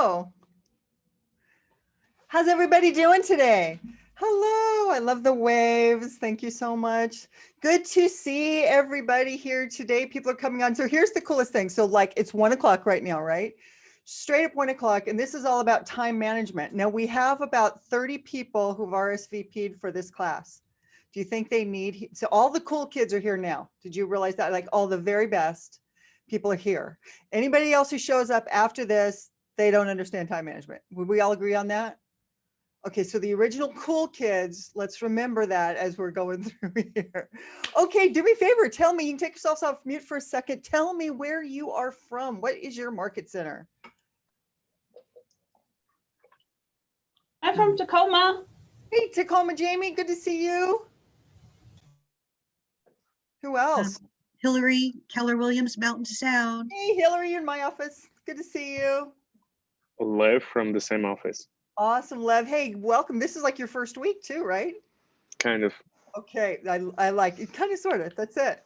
Hello. How's everybody doing today? Hello, I love the waves. Thank you so much. Good to see everybody here today. People are coming on. So here's the coolest thing. So like it's 1 o'clock right now, right? Straight up 1 o'clock. And this is all about time management. Now we have about 30 people who've RSVP'd for this class. Do you think they need, so all the cool kids are here now. Did you realize that? Like all the very best people are here. Anybody else who shows up after this, they don't understand time management. Would we all agree on that? Okay, so the original cool kids, let's remember that as we're going through here. Okay, do me a favor, tell me, you can take yourselves off mute for a second. Tell me where you are from. What is your market center? I'm from Tacoma. Hey, Tacoma Jamie, good to see you. Who else? Hillary, Keller Williams, Mountain Sound. Hey, Hillary, you're in my office. Good to see you. Lev from the same office. Awesome, Lev. Hey, welcome. This is like your first week too, right? Kind of. Okay, I like it. Kind of, sort of. That's it.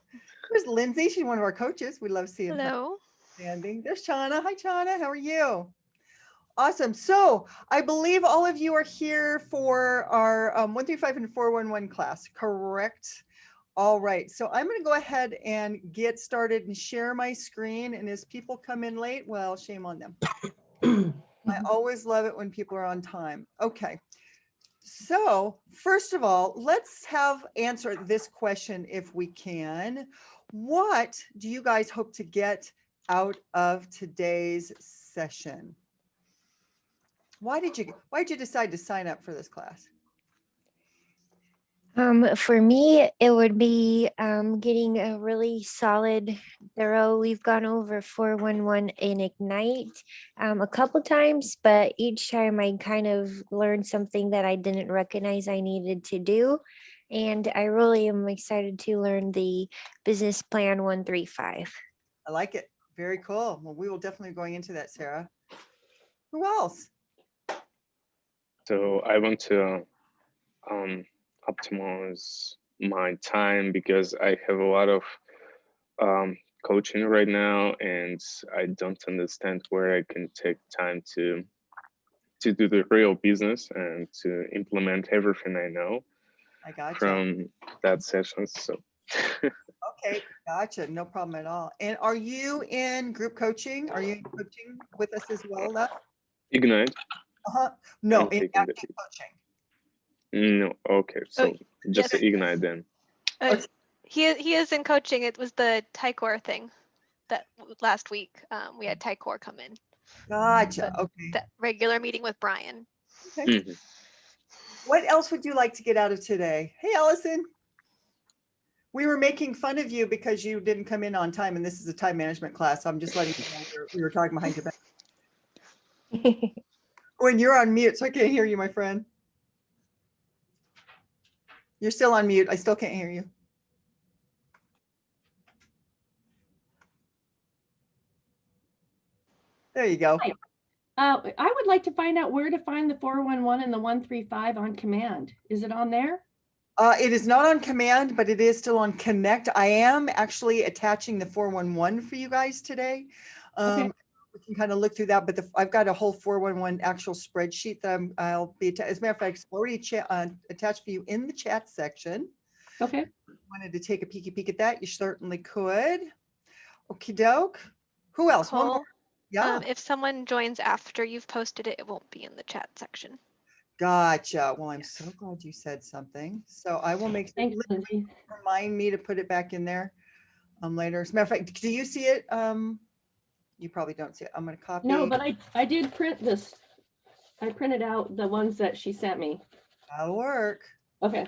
There's Lindsay. She's one of our coaches. We love seeing her. Hello. Standing. There's Chana. Hi, Chana. How are you? Awesome. So I believe all of you are here for our 135 and 411 class, correct? All right. So I'm going to go ahead and get started and share my screen. And as people come in late, well, shame on them. I always love it when people are on time. Okay. So first of all, let's answer this question if we can. What do you guys hope to get out of today's session? Why did you decide to sign up for this class? For me, it would be getting a really solid, thorough. We've gone over 411 in Ignite a couple times, but each time I kind of learned something that I didn't recognize I needed to do. And I really am excited to learn the business plan 135. I like it. Very cool. Well, we will definitely be going into that, Sarah. Who else? So I want to optimize my time because I have a lot of coaching right now, and I don't understand where I can take time to do the real business and to implement everything I know from that session. So okay, gotcha. No problem at all. And are you in group coaching? Are you coaching with us as well, Lev? Ignite. No, in active coaching. No, okay. So just yes. Ignite then. He is in coaching. It was the Tycor thing that last week we had Tycor come in. Gotcha. Okay. That regular meeting with Brian. Okay. What else would you like to get out of today? Hey, Allison. We were making fun of you because you didn't come in on time, and this is a time management class. So I'm just letting you know we were talking behind your back. When you're on mute, so I can't hear you, my friend. You're still on mute. I still can't hear you. There you go. I would like to find out where to find the 411 and the 135 on command. Is it on there? It is not on command, but it is still on connect. I am actually attaching the 411 for you guys today. Okay. We can kind of look through that, but I've got a whole 411 actual spreadsheet that I'll be, as a matter of fact, it's already attached for you in the chat section. Okay. If you wanted to take a peek at that, you certainly could. Okie doke. Who else? Cole, one more. Yeah. If someone joins after you've posted it, it won't be in the chat section. Gotcha. Well, I'm so glad you said something. So I will make sure. Thanks, Lindsay. Remind me to put it back in there later. As a matter of fact, do you see it? You probably don't see it. I'm going to copy. No, but I did print this. I printed out the ones that she sent me. That'll work. Okay.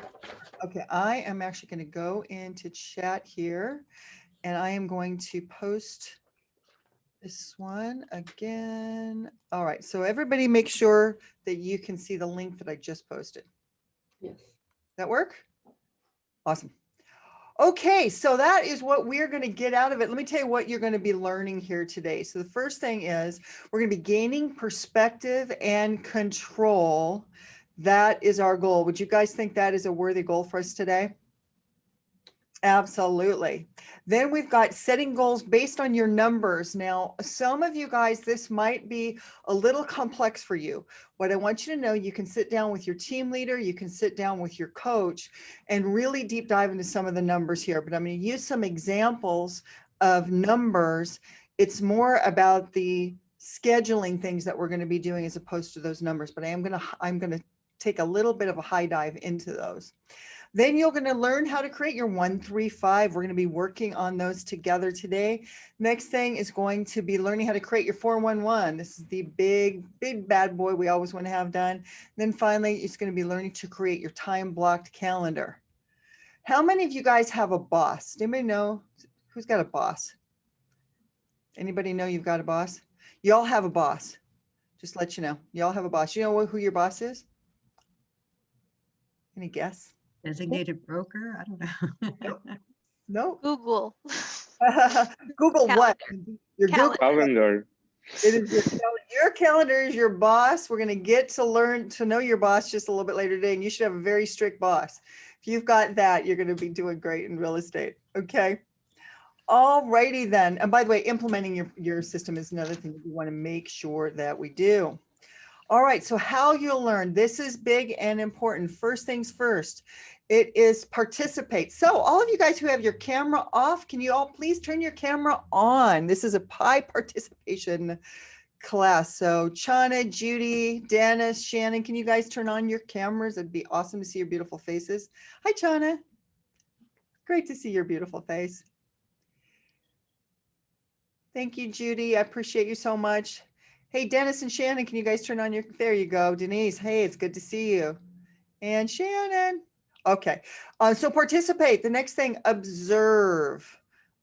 Okay, I am actually going to go into chat here, and I am going to post this one again. All right, so everybody make sure that you can see the link that I just posted. Yes. That work? Awesome. Okay, so that is what we're going to get out of it. Let me tell you what you're going to be learning here today. So the first thing is we're going to be gaining perspective and control. That is our goal. Would you guys think that is a worthy goal for us today? Absolutely. Then we've got setting goals based on your numbers. Now, some of you guys, this might be a little complex for you. What I want you to know, you can sit down with your team leader, you can sit down with your coach and really deep dive into some of the numbers here. But I'm going to use some examples of numbers. It's more about the scheduling things that we're going to be doing as opposed to those numbers. But I'm going to take a little bit of a high dive into those. Then you're going to learn how to create your 135. We're going to be working on those together today. Next thing is going to be learning how to create your 411. This is the big bad boy we always want to have done. Then finally, it's going to be learning to create your time blocked calendar. How many of you guys have a boss? Anybody know who's got a boss? Anybody know you've got a boss? You all have a boss. Just let you know. You all have a boss. You know who your boss is? Any guess? Designated broker? I don't know. No? Google. Google what? Your Google. Calendar. It is your calendar is your boss. We're going to get to learn to know your boss just a little bit later today, and you should have a very strict boss. If you've got that, you're going to be doing great in real estate. Okay. All righty then. And by the way, implementing your system is another thing that we want to make sure that we do. All right, so how you'll learn. This is big and important. First things first, it is participate. So all of you guys who have your camera off, can you all please turn your camera on? This is a high participation class. So Chana, Judy, Dennis, Shannon, can you guys turn on your cameras? It'd be awesome to see your beautiful faces. Hi, Chana. Great to see your beautiful face. Thank you, Judy. I appreciate you so much. Hey, Dennis and Shannon, can you guys turn on your, there you go. Denise, hey, it's good to see you. And Shannon. Okay, so participate. The next thing, observe.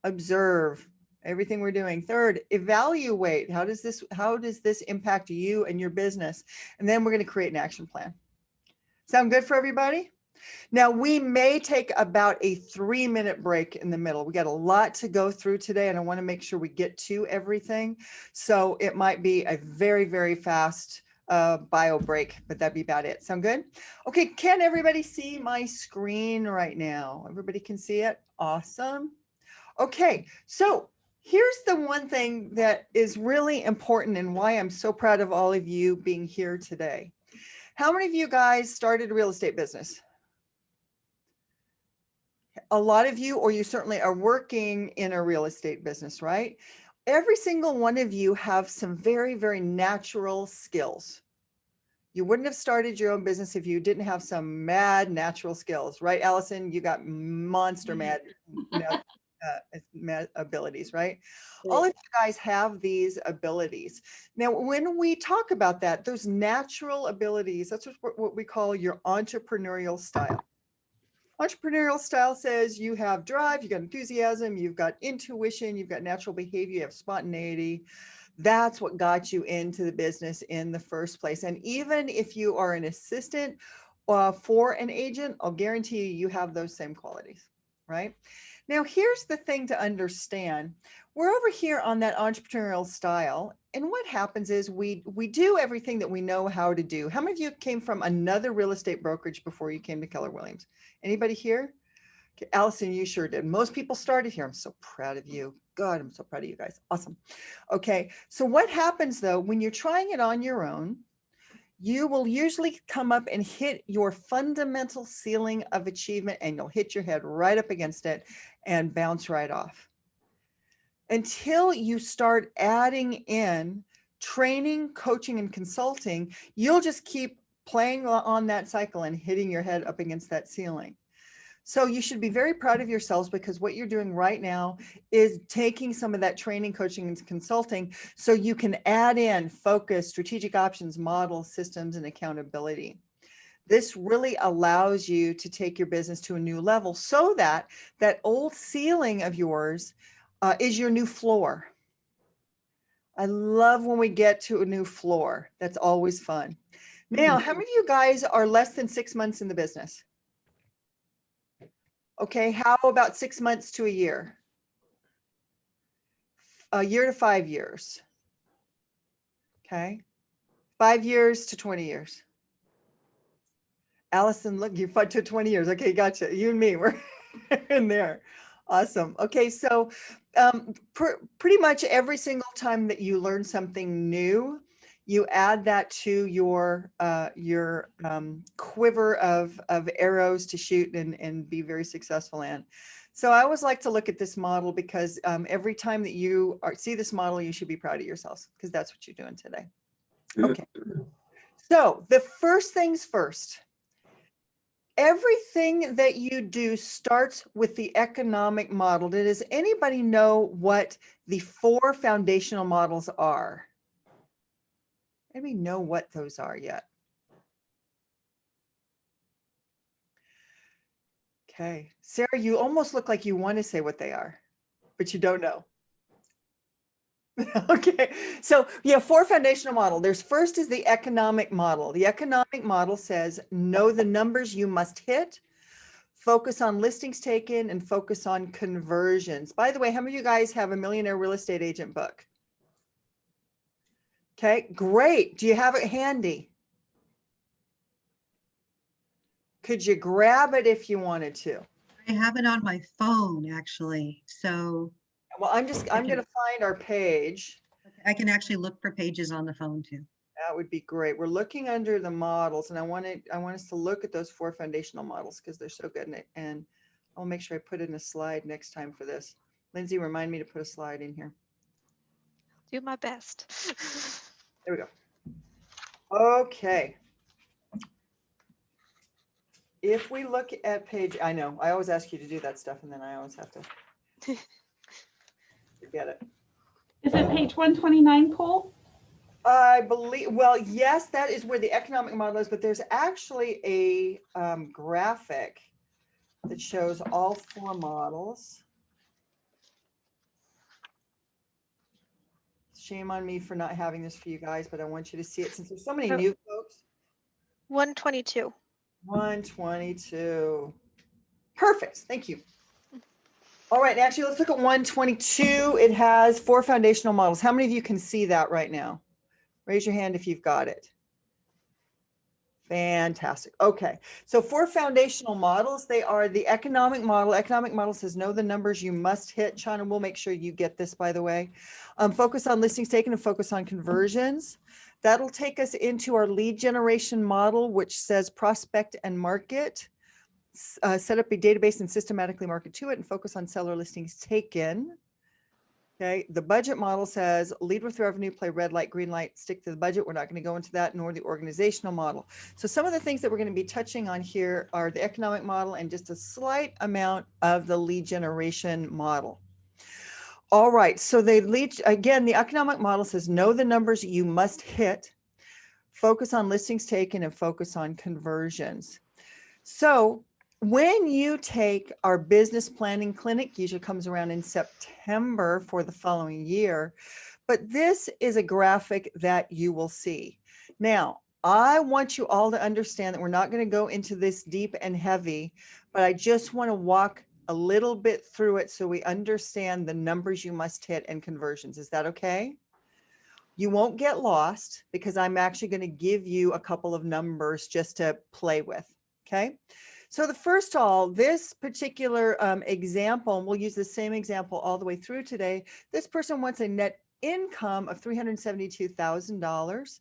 Observe everything we're doing. Third, evaluate. How does this impact you and your business? And then we're going to create an action plan. Sound good for everybody? Now, we may take about a 3-minute break in the middle. We got a lot to go through today, and I want to make sure we get to everything. So it might be a very, very fast bio break, but that'd be about it. Sound good? Okay, can everybody see my screen right now? Everybody can see it? Awesome. Okay, so here's the one thing that is really important and why I'm so proud of all of you being here today. How many of you guys started a real estate business? A lot of you, or you certainly are working in a real estate business, right? Every single one of you have some very, very natural skills. You wouldn't have started your own business if you didn't have some mad natural skills, right, Allison? You got monster mad abilities, right? All of you guys have these abilities. Now, when we talk about that, those natural abilities, that's what we call your entrepreneurial style. Entrepreneurial style says you have drive, you got enthusiasm, you've got intuition, you've got natural behavior, you have spontaneity. That's what got you into the business in the first place. And even if you are an assistant for an agent, I'll guarantee you, you have those same qualities, right? Now, here's the thing to understand. We're over here on that entrepreneurial style. And what happens is we do everything that we know how to do. How many of you came from another real estate brokerage before you came to Keller Williams? Anybody here? Okay, Allison, you sure did. Most people started here. I'm so proud of you. God, I'm so proud of you guys. Awesome. Okay, so what happens though, when you're trying it on your own, you will usually come up and hit your fundamental ceiling of achievement, and you'll hit your head right up against it and bounce right off. Until you start adding in training, coaching, and consulting, you'll just keep playing on that cycle and hitting your head up against that ceiling. So you should be very proud of yourselves, because what you're doing right now is taking some of that training, coaching, and consulting so you can add in focus, strategic options, models, systems, and accountability. This really allows you to take your business to a new level so that that old ceiling of yours is your new floor. I love when we get to a new floor. That's always fun. Now, how many of you guys are less than 6 months in the business? Okay, how about 6 months to a year? A year to 5 years. Okay, 5 years to 20 years. Allison, look, you're to 20 years. Okay, gotcha. You and me, we're in there. Awesome. Okay, so pretty much every single time that you learn something new, you add that to your quiver of arrows to shoot and be very successful in. So I always like to look at this model because every time that you see this model, you should be proud of yourselves because that's what you're doing today. Okay. So the first things first. Everything that you do starts with the economic model. Does anybody know what the 4 foundational models are? Anybody know what those are yet? Okay. Sarah, you almost look like you want to say what they are, but you don't know. Okay, so yeah, 4 foundational model. There's first is the economic model. The economic model says, know the numbers you must hit, focus on listings taken, and focus on conversions. By the way, how many of you guys have a Millionaire Real Estate Agent book? Okay, great. Do you have it handy? Could you grab it if you wanted to? I have it on my phone, actually. So Well, I'm going to find our page. I can actually look for pages on the phone too. That would be great. We're looking under the models, and I want us to look at those 4 foundational models because they're so good. And I'll make sure I put in a slide next time for this. Lindsay, remind me to put a slide in here. Do my best. There we go. Okay. If we look at page, I know, I always ask you to do that stuff, and then I always have to forget it. Is it page 129, Kole? I believe, well, yes, that is where the economic model is, but there's actually a graphic that shows all 4 models. Shame on me for not having this for you guys, but I want you to see it since there's so many new folks. 122. 122. Perfect. Thank you. All right, actually, let's look at 122. It has 4 foundational models. How many of you can see that right now? Raise your hand if you've got it. Fantastic. Okay, so 4 foundational models. They are the economic model. Economic model says know the numbers you must hit. Chana, we'll make sure you get this, by the way. Focus on listings taken and focus on conversions. That'll take us into our lead generation model, which says prospect and market. Set up a database and systematically market to it and focus on seller listings taken. Okay, the budget model says lead with revenue, play red light, green light, stick to the budget. We're not going to go into that, nor the organizational model. So some of the things that we're going to be touching on here are the economic model and just a slight amount of the lead generation model. All right, so the economic model says know the numbers you must hit, focus on listings taken, and focus on conversions. So when you take our business planning clinic, usually comes around in September for the following year, but this is a graphic that you will see. Now, I want you all to understand that we're not going to go into this deep and heavy, but I just want to walk a little bit through it so we understand the numbers you must hit and conversions. Is that okay? You won't get lost because I'm actually going to give you a couple of numbers just to play with, okay? So the first this particular example, and we'll use the same example all the way through today. This person wants a net income of $372,000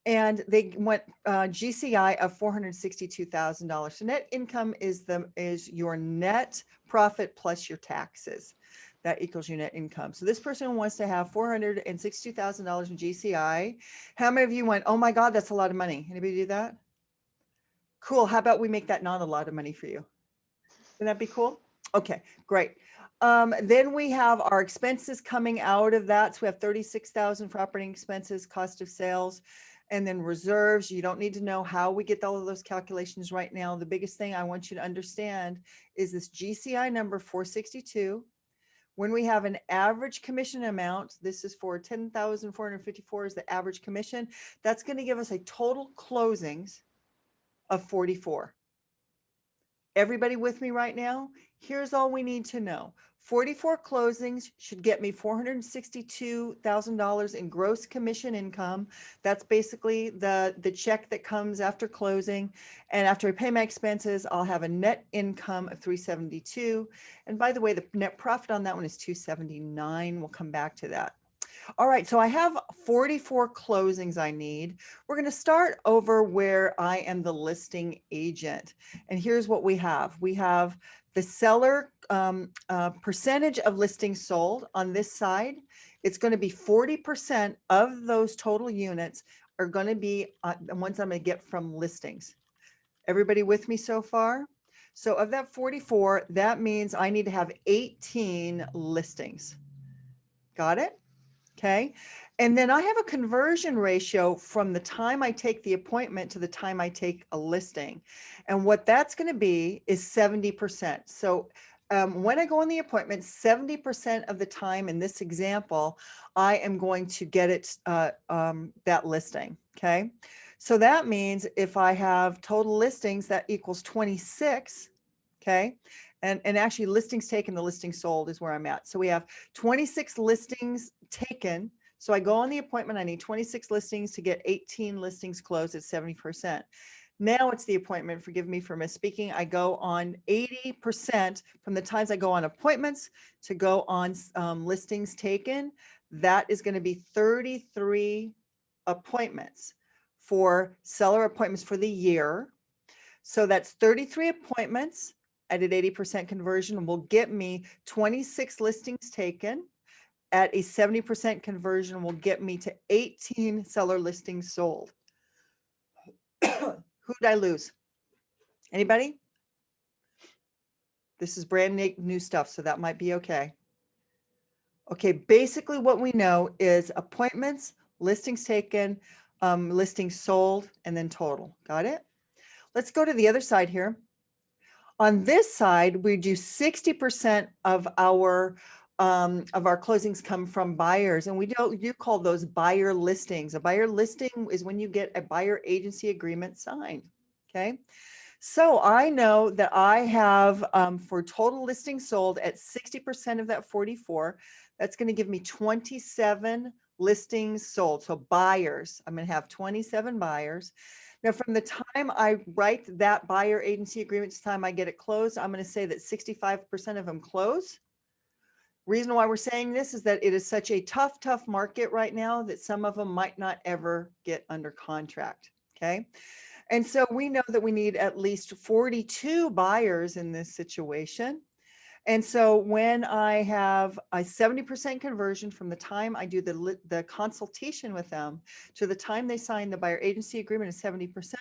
and they want GCI of $462,000. So net income is your net profit plus your taxes. That equals your net income. So this person wants to have $462,000 in GCI. How many of you went, oh my God, that's a lot of money? Anybody do that? Cool. How about we make that not a lot of money for you? Wouldn't that be cool? Okay, great. Then we have our expenses coming out of that. So we have $36,000 for operating expenses, cost of sales, and then reserves. You don't need to know how we get all of those calculations right now. The biggest thing I want you to understand is this GCI number 462. When we have an average commission amount, this is for 10,454 is the average commission. That's going to give us a total closings of 44. Everybody with me right now? Here's all we need to know. 44 closings should get me $462,000 in gross commission income. That's basically the check that comes after closing. And after I pay my expenses, I'll have a net income of 372. And by the way, the net profit on that one is 279. We'll come back to that. All right, so I have 44 closings I need. We're going to start over where I am the listing agent. And here's what we have. We have the seller percentage of listings sold on this side. It's going to be 40% of those total units are going to be the ones I'm going to get from listings. Everybody with me so far? So of that 44, that means I need to have 18 listings. Got it? Okay. And then I have a conversion ratio from the time I take the appointment to the time I take a listing. And what that's going to be is 70%. So when I go on the appointment, 70% of the time in this example, I am going to get it, that listing. Okay. So that means if I have total listings, that equals 26. Okay. And actually listings taken to listings sold is where I'm at. So we have 26 listings taken. So I go on the appointment, I need 26 listings to get 18 listings closed at 70%. Now it's the appointment, forgive me for misspeaking. I go on 80% from the times I go on appointments to go on listings taken. That is going to be 33 appointments for seller appointments for the year. So that's 33 appointments at an 80% conversion will get me 26 listings taken at a 70% conversion will get me to 18 seller listings sold. Who did I lose? Anybody? This is brand new stuff, so that might be okay. Okay, basically what we know is appointments, listings taken, listings sold, and then total. Got it? Let's go to the other side here. On this side, we do 60% of our closings come from buyers, and we do call those buyer listings. A buyer listing is when you get a buyer agency agreement signed. Okay, so I know that I have for total listings sold at 60% of that 44. That's going to give me 27 listings sold. So buyers, I'm going to have 27 buyers. Now, from the time I write that buyer agency agreement to the time I get it closed, I'm going to say that 65% of them close. Reason why we're saying this is that it is such a tough market right now that some of them might not ever get under contract. Okay. And so we know that we need at least 42 buyers in this situation. And so when I have a 70% conversion from the time I do the consultation with them to the time they sign the buyer agency agreement is 70%,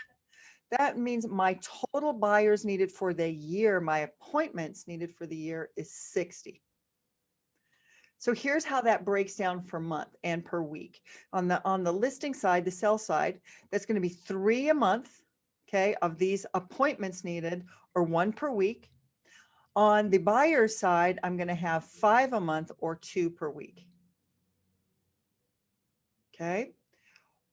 that means my total buyers needed for the year, my appointments needed for the year is 60. So here's how that breaks down per month and per week. On the listing side, the sell side, that's going to be 3 a month, okay, of these appointments needed, or 1 per week. On the buyer side, I'm going to have 5 a month or 2 per week. Okay.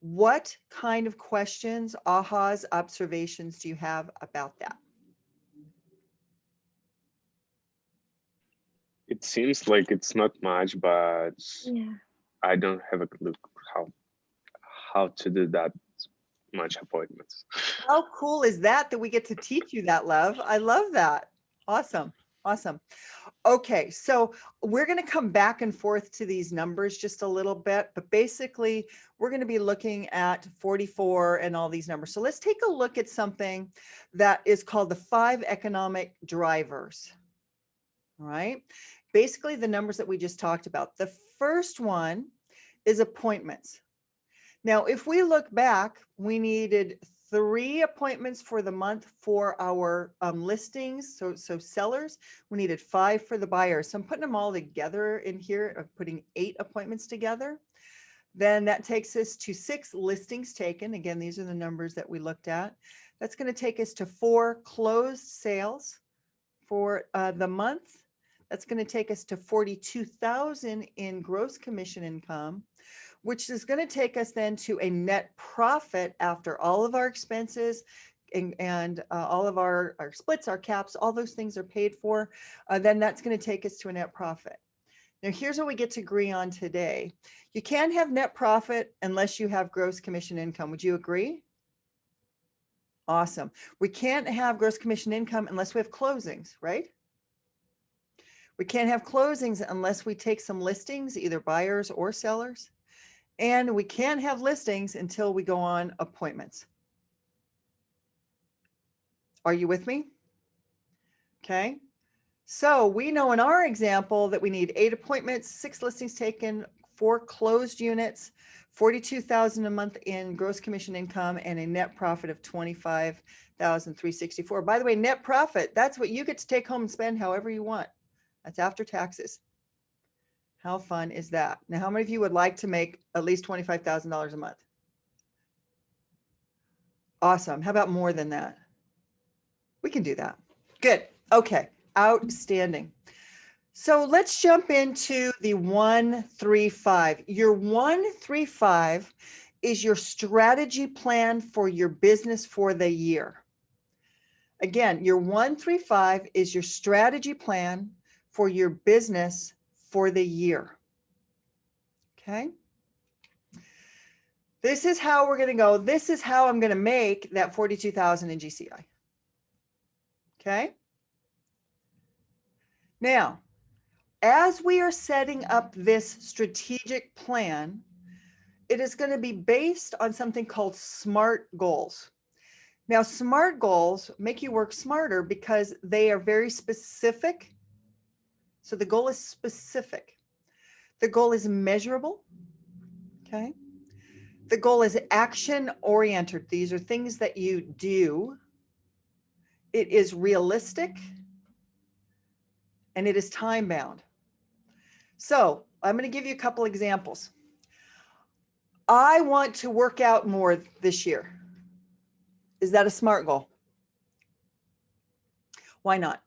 What kind of questions, ahas, observations do you have about that? It seems like it's not much, but Yeah. I don't have a clue how to do that much appointments. How cool is that we get to teach you that, love? I love that. Awesome. Awesome. Okay, so we're going to come back and forth to these numbers just a little bit, but basically we're going to be looking at 44 and all these numbers. So let's take a look at something that is called the 5 economic drivers. All right, basically the numbers that we just talked about. The first one is appointments. Now, if we look back, we needed 3 appointments for the month for our listings. So sellers, we needed 5 for the buyers. So I'm putting them all together in here, of putting 8 appointments together. Then that takes us to 6 listings taken. Again, these are the numbers that we looked at. That's going to take us to 4 closed sales for the month. That's going to take us to 42,000 in gross commission income, which is going to take us then to a net profit after all of our expenses, and all of our splits, our caps, all those things are paid for, then that's going to take us to a net profit. Now, here's what we get to agree on today. You can't have net profit unless you have gross commission income. Would you agree? Awesome. We can't have gross commission income unless we have closings, right? We can't have closings unless we take some listings, either buyers or sellers. And we can't have listings until we go on appointments. Are you with me? Okay. So we know in our example that we need 8 appointments, 6 listings taken, 4 closed units, 42,000 a month in gross commission income, and a net profit of 25,364. By the way, net profit, that's what you get to take home and spend however you want. That's after taxes. How fun is that? Now, how many of you would like to make at least $25,000 a month? Awesome. How about more than that? We can do that. Good. Okay. Outstanding. So let's jump into the 135. Your 135 is your strategy plan for your business for the year. Again, your 135 is your strategy plan for your business for the year. Okay. This is how we're going to go. This is how I'm going to make that 42,000 in GCI. Okay. Now, as we are setting up this strategic plan, it is going to be based on something called SMART goals. Now, SMART goals make you work smarter because they are very specific. So the goal is specific. The goal is measurable. Okay. The goal is action oriented. These are things that you do. It is realistic. And it is time bound. So I'm going to give you a couple examples. I want to work out more this year. Is that a SMART goal? Why not?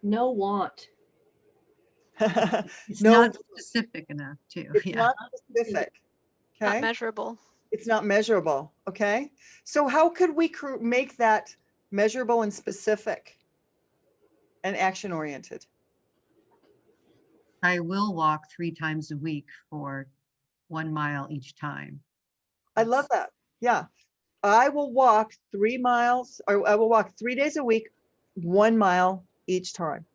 No want. It's No, not specific enough too. it's Yeah. not specific. Not Okay. measurable. It's not measurable. Okay. So how could we make that measurable and specific and action oriented? I will walk 3 times a week for 1 mile each time. I love that. Yeah. I will walk 3 miles, or I will walk 3 days a week, 1 mile each time.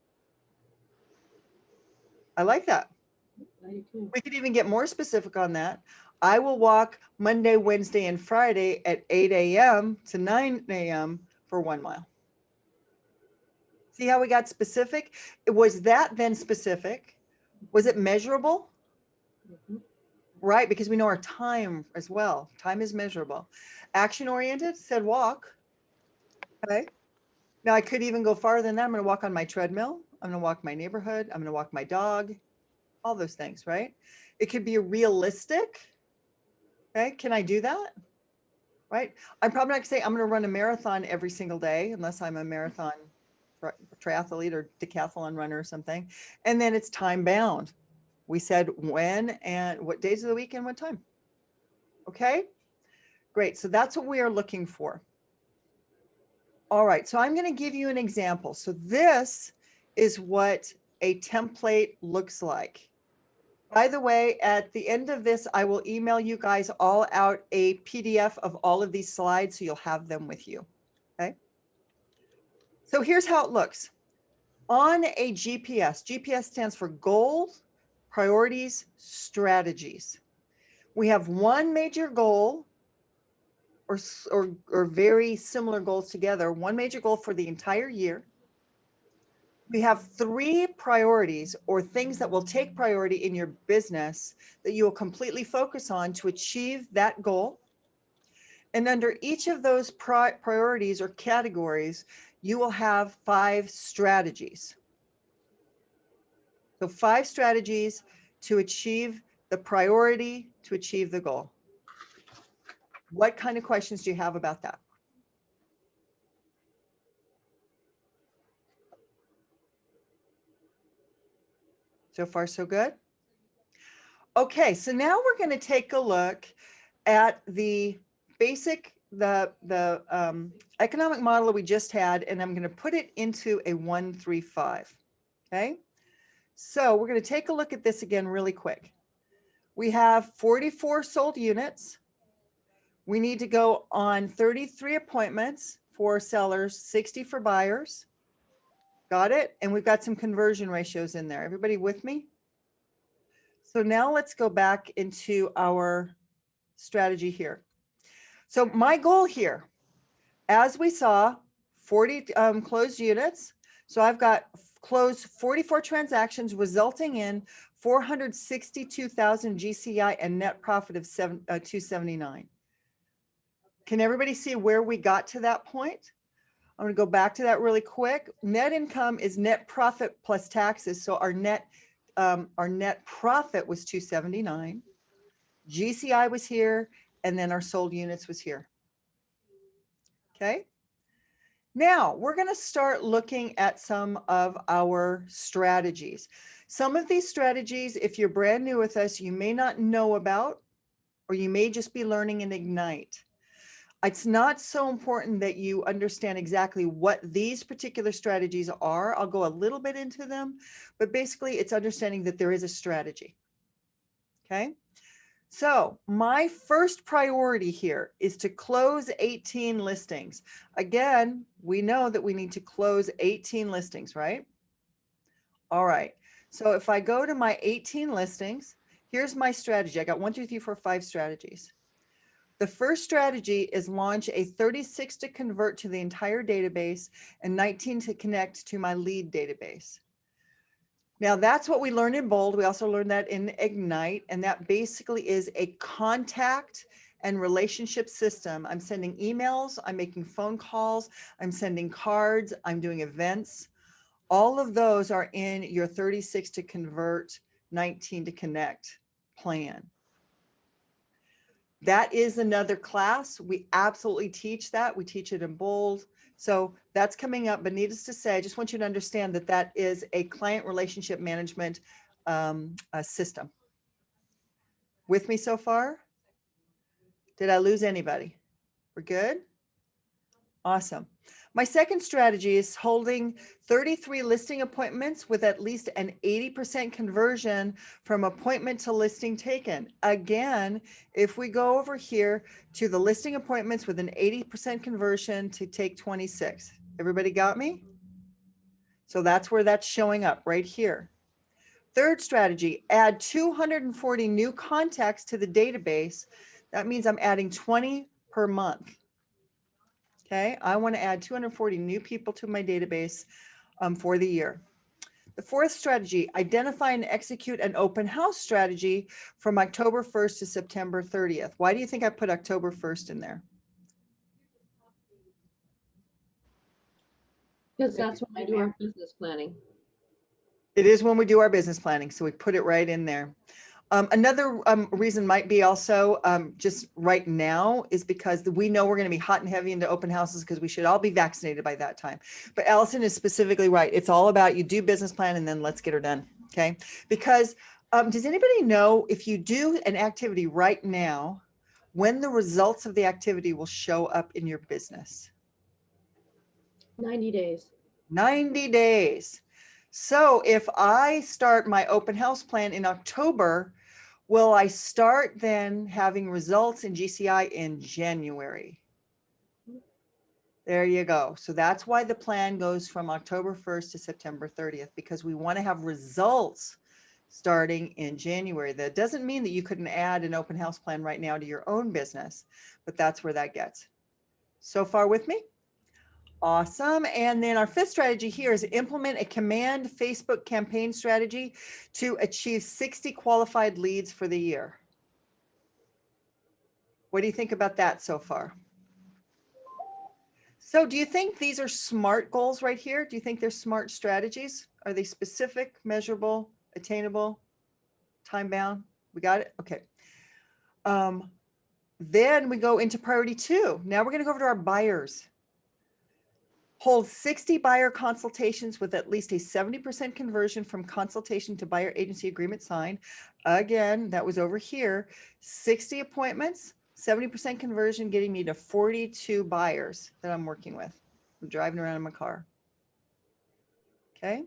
I like that. I do too. We could even get more specific on that. I will walk Monday, Wednesday, and Friday at 8 a.m. to 9 a.m. for 1 mile. See how we got specific? Was that then specific? Was it measurable? Mhm. Right, because we know our time as well. Time is measurable. Action oriented said walk. Okay. Now I could even go farther than that. I'm going to walk on my treadmill. I'm going to walk my neighborhood. I'm going to walk my dog. All those things, right? It could be realistic. Okay. Can I do that? Right. I'm probably not going to say I'm going to run a marathon every single day unless I'm a marathon triathlete or decathlon runner or something. And then it's time bound. We said when and what days of the week and what time. Okay, great. So that's what we are looking for. All right, so I'm going to give you an example. So this is what a template looks like. By the way, at the end of this, I will email you guys all out a PDF of all of these slides so you'll have them with you. Okay. So here's how it looks. On a GPS, GPS stands for goals, priorities, strategies. We have one major goal or very similar goals together, one major goal for the entire year. We have 3 priorities or things that will take priority in your business that you will completely focus on to achieve that goal. And under each of those priorities or categories, you will have 5 strategies. So 5 strategies to achieve the priority, to achieve the goal. What kind of questions do you have about that? So far, so good? Okay, so now we're going to take a look at the basic, the economic model that we just had, and I'm going to put it into a 135. Okay. So we're going to take a look at this again really quick. We have 44 sold units. We need to go on 33 appointments for sellers, 60 for buyers. Got it? And we've got some conversion ratios in there. Everybody with me? So now let's go back into our strategy here. So my goal here, as we saw, 40 closed units. So I've got closed 44 transactions resulting in 462,000 GCI and net profit of 279. Can everybody see where we got to that point? I'm going to go back to that really quick. Net income is net profit plus taxes. So our net profit was 279. GCI was here, and then our sold units was here. Okay. Now we're going to start looking at some of our strategies. Some of these strategies, if you're brand new with us, you may not know about, or you may just be learning in Ignite. It's not so important that you understand exactly what these particular strategies are. I'll go a little bit into them, but basically it's understanding that there is a strategy. Okay. So my first priority here is to close 18 listings. Again, we know that we need to close 18 listings, right? All right. So if I go to my 18 listings, here's my strategy. I got 1, 2, 3, 4, 5 strategies. The first strategy is launch a 36 to convert to the entire database and 19 to connect to my lead database. Now that's what we learned in Bold. We also learned that in Ignite, and that basically is a contact and relationship system. I'm sending emails, I'm making phone calls, I'm sending cards, I'm doing events. All of those are in your 36 to convert, 19 to connect plan. That is another class. We absolutely teach that. We teach it in Bold. So that's coming up, but needless to say, I just want you to understand that that is a client relationship management system. With me so far? Did I lose anybody? We're good? Awesome. My second strategy is holding 33 listing appointments with at least an 80% conversion from appointment to listing taken. Again, if we go over here to the listing appointments with an 80% conversion to take 26. Everybody got me? So that's where that's showing up right here. Third strategy, add 240 new contacts to the database. That means I'm adding 20 per month. Okay, I want to add 240 new people to my database for the year. The fourth strategy, identify and execute an open house strategy from October 1st to September 30th. Why do you think I put October 1st in there? Because that's when we do our business planning. It is when we do our business planning, so we put it right in there. Another reason might be also just right now is because we know we're going to be hot and heavy into open houses because we should all be vaccinated by that time. But Allison is specifically right. It's all about you do business plan and then let's get her done. Okay. Because does anybody know if you do an activity right now, when the results of the activity will show up in your business? 90 days. 90 days. So if I start my open house plan in October, will I start then having results in GCI in January? There you go. So that's why the plan goes from October 1st to September 30th, because we want to have results starting in January. That doesn't mean that you couldn't add an open house plan right now to your own business, but that's where that gets. So far with me? Awesome. And then our fifth strategy here is implement a command Facebook campaign strategy to achieve 60 qualified leads for the year. What do you think about that so far? So do you think these are SMART goals right here? Do you think they're SMART strategies? Are they specific, measurable, attainable, time bound? We got it? Okay. Then we go into priority 2. Now we're going to go over to our buyers. Hold 60 buyer consultations with at least a 70% conversion from consultation to buyer agency agreement signed. Again, that was over here. 60 appointments 70% conversion, getting me to 42 buyers that I'm working with. I'm driving around in my car. Okay.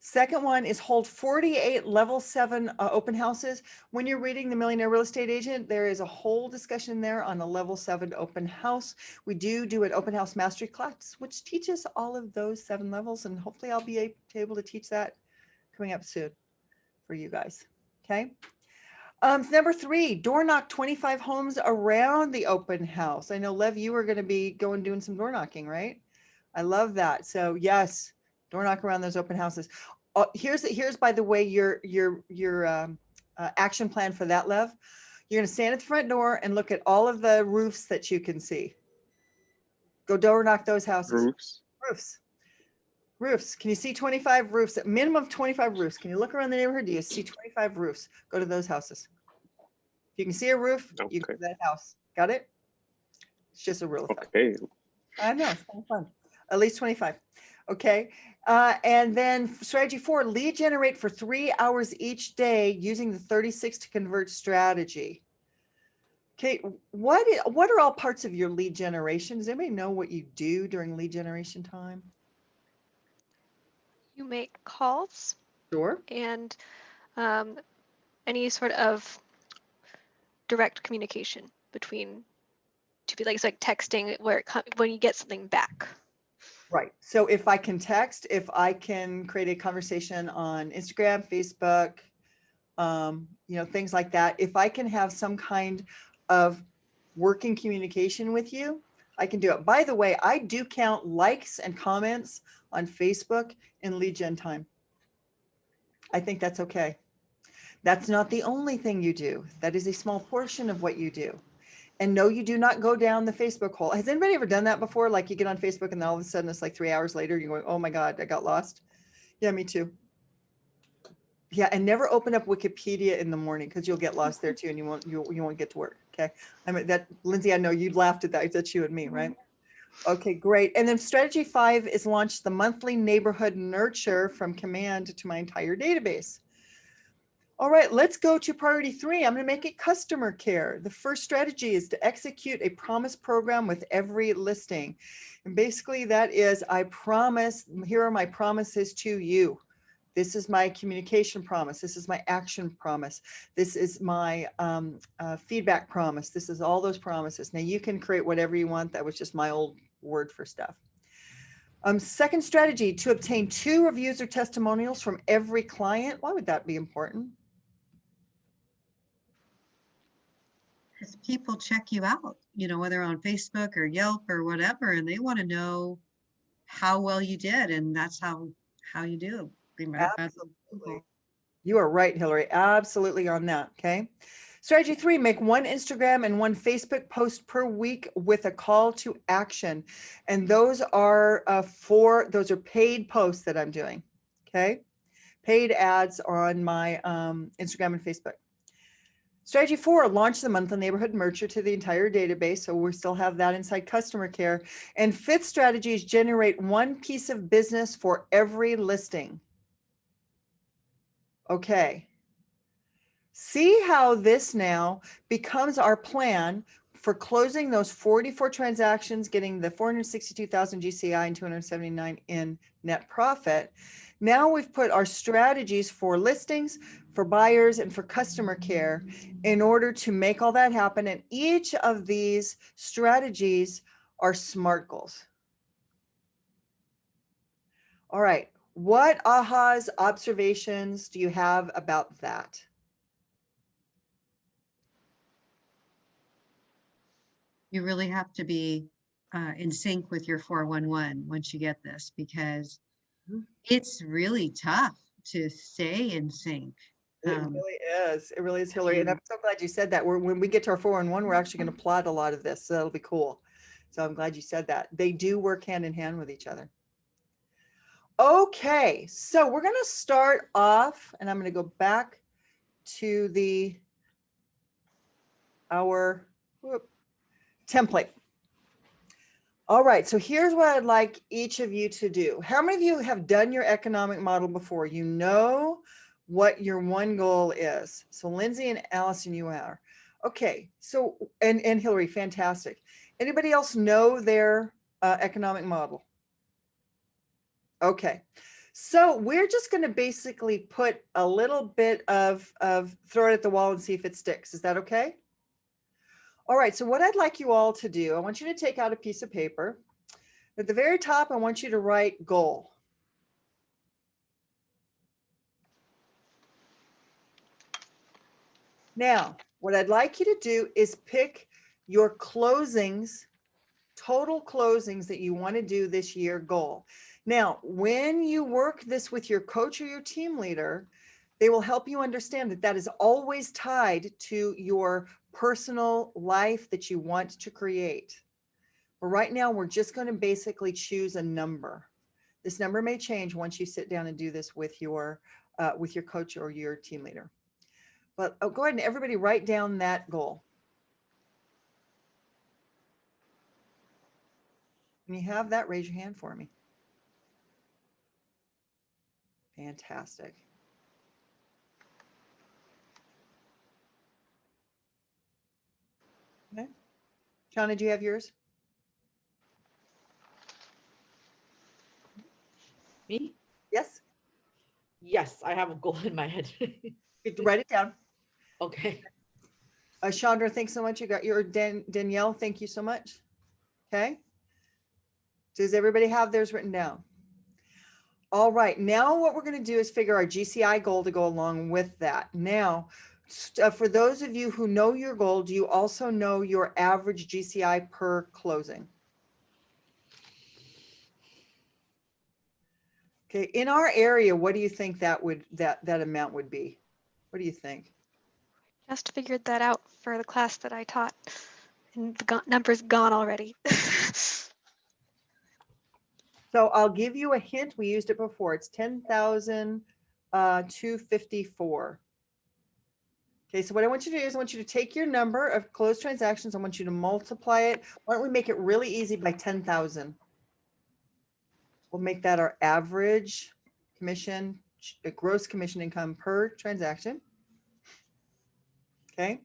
Second one is hold 48 level 7 open houses. When you're reading The Millionaire Real Estate Agent, there is a whole discussion there on a level 7 open house. We do an open house mastery class, which teaches all of those 7 levels. And hopefully I'll be able to teach that coming up soon for you guys. Okay. Number 3, door knock 25 homes around the open house. I know, Lev, you are going to be doing some door knocking, right? I love that. So yes, door knock around those open houses. Here's by the way, your action plan for that, Lev. You're going to stand at the front door and look at all of the roofs that you can see. Go door knock those houses. Roofs. Can you see 25 roofs? At minimum of 25 roofs. Can you look around the neighborhood? Do you see 25 roofs? Go to those houses. If you can see a roof, you go to that house. Got it? It's just a rule of thumb. Okay. I know, it's kind of fun. At least 25. Okay. And then strategy 4, lead generate for 3 hours each day using the 36 to convert strategy. Okay. What are all parts of your lead generation? Does anybody know what you do during lead generation time? You make calls Sure. and any sort of direct communication between two people, like it's like texting where when you get something back. Right. So if I can text, if I can create a conversation on Instagram, Facebook, things like that. If I can have some kind of working communication with you, I can do it. By the way, I do count likes and comments on Facebook in lead gen time. I think that's okay. That's not the only thing you do. That is a small portion of what you do. And no, you do not go down the Facebook hole. Has anybody ever done that before? Like you get on Facebook and then all of a sudden it's like 3 hours later, you're going, oh my God, I got lost. Yeah, me too. Yeah, and never open up Wikipedia in the morning because you'll get lost there too, and you won't get to work. Okay, I mean that, Lindsay. I know you laughed at that. That's you and me, right? Okay, great. And then strategy 5 is launch the monthly neighborhood nurture from command to my entire database. All right, let's go to priority 3. I'm going to make it customer care. The first strategy is to execute a promise program with every listing, and basically that is I promise. Here are my promises to you. This is my communication promise. This is my action promise. This is my feedback promise. This is all those promises. Now you can create whatever you want. That was just my old word for stuff. Second strategy, to obtain 2 reviews or testimonials from every client. Why would that be important? Because people check you out, whether on Facebook or Yelp or whatever, and they want to know how well you did, and that's how you do. Absolutely. You are right, Hillary. Absolutely on that. Okay. Strategy 3, make 1 Instagram and 1 Facebook post per week with a call to action. And those are those are paid posts that I'm doing. Okay. Paid ads on my Instagram and Facebook. Strategy 4, launch the monthly neighborhood nurture to the entire database. So we still have that inside customer care. And 5th strategy is generate 1 piece of business for every listing. Okay. See how this now becomes our plan for closing those 44 transactions, getting the 462,000 GCI and 279 in net profit. Now we've put our strategies for listings, for buyers, and for customer care in order to make all that happen. And each of these strategies are SMART goals. All right. What ahas, observations do you have about that? You really have to be in sync with your 411 once you get this, because it's really tough to stay in sync. It really is. It really is, Hillary. And I'm so glad you said that. When we get to our 411, we're actually going to plot a lot of this. So that'll be cool. So I'm glad you said that. They do work hand in hand with each other. Okay, so we're going to start off, and I'm going to go back to our template. All right, so here's what I'd like each of you to do. How many of you have done your economic model before? You know what your one goal is. So Lindsay and Allison, you are. Okay, so, and Hillary, fantastic. Anybody else know their economic model? Okay, so we're just going to basically put a little bit of throw it at the wall and see if it sticks. Is that okay? All right, so what I'd like you all to do, I want you to take out a piece of paper. At the very top, I want you to write goal. Now, what I'd like you to do is pick your closings, total closings that you want to do this year goal. Now, when you work this with your coach or your team leader, they will help you understand that that is always tied to your personal life that you want to create. But right now, we're just going to basically choose a number. This number may change once you sit down and do this with your coach or your team leader. But go ahead and everybody write down that goal. When you have that, raise your hand for me. Fantastic. Okay. Shauna, do you have yours? Me? Yes. Yes, I have a goal in my head. Write it down. Okay. Chandra, thanks so much. You got your Danielle. Thank you so much. Okay. Does everybody have theirs written down? All right. Now what we're going to do is figure our GCI goal to go along with that. Now, for those of you who know your goal, do you also know your average GCI per closing? Okay. In our area, what do you think that amount would be? What do you think? Just figured that out for the class that I taught, and the number's gone already. So I'll give you a hint. We used it before. It's 10,254. Okay, so what I want you to do is I want you to take your number of closed transactions. I want you to multiply it. Why don't we make it really easy by 10,000? We'll make that our average commission, gross commission income per transaction. Okay,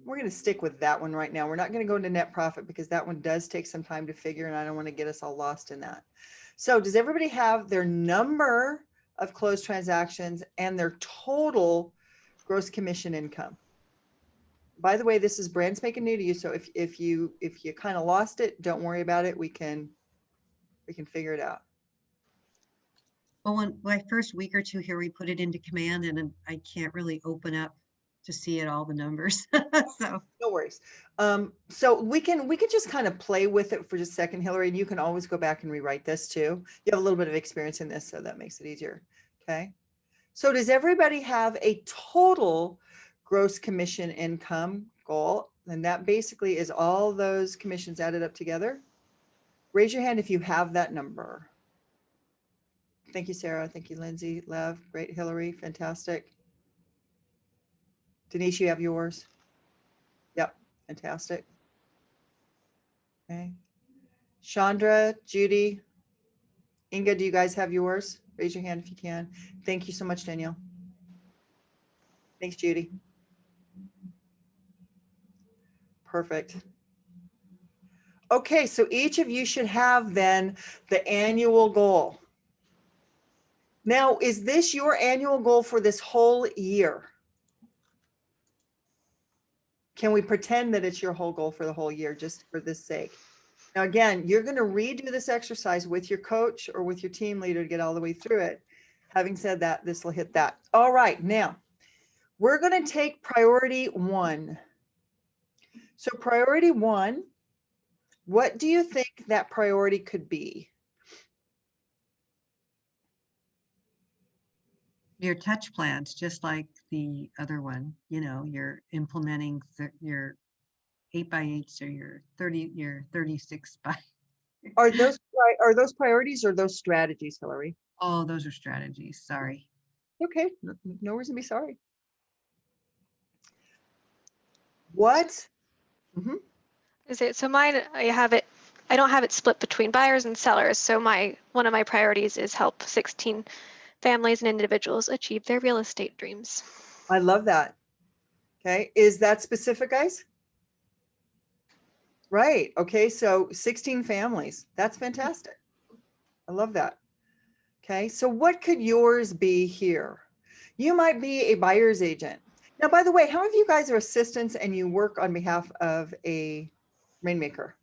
we're going to stick with that one right now. We're not going to go into net profit because that one does take some time to figure, and I don't want to get us all lost in that. So does everybody have their number of closed transactions and their total gross commission income? By the way, this is brand spanking new to you. So if you kind of lost it, don't worry about it. We can figure it out. Well, when my first week or two here, we put it into command and I can't really open up to see it, all the numbers. So No worries. So we can just kind of play with it for just a second, Hillary, and you can always go back and rewrite this too. You have a little bit of experience in this, so that makes it easier. Okay. So does everybody have a total gross commission income goal? And that basically is all those commissions added up together. Raise your hand if you have that number. Thank you, Sarah. Thank you, Lindsay. Lev, great. Hillary, fantastic. Denise, you have yours? Yep, fantastic. Okay. Chandra, Judy, Inga, do you guys have yours? Raise your hand if you can. Thank you so much, Danielle. Thanks, Judy. Perfect. Okay, so each of you should have then the annual goal. Now, is this your annual goal for this whole year? Can we pretend that it's your whole goal for the whole year, just for this sake? Now, again, you're going to redo this exercise with your coach or with your team leader to get all the way through it. Having said that, this will hit that. All right, now we're going to take priority 1. So priority 1, what do you think that priority could be? your touch plans, just like the other one, you're implementing your 8x8s or your 36 by. Are those priorities or those strategies, Hillary? Oh, those are strategies. Sorry. Okay, no reason to be sorry. What? Mm-hmm. Is it so mine? I don't have it split between buyers and sellers. So one of my priorities is help 16 families and individuals achieve their real estate dreams. I love that. Okay, is that specific, guys? Right, okay, so 16 families. That's fantastic. I love that. Okay, so what could yours be here? You might be a buyer's agent. Now, by the way, how many of you guys are assistants and you work on behalf of a rainmaker?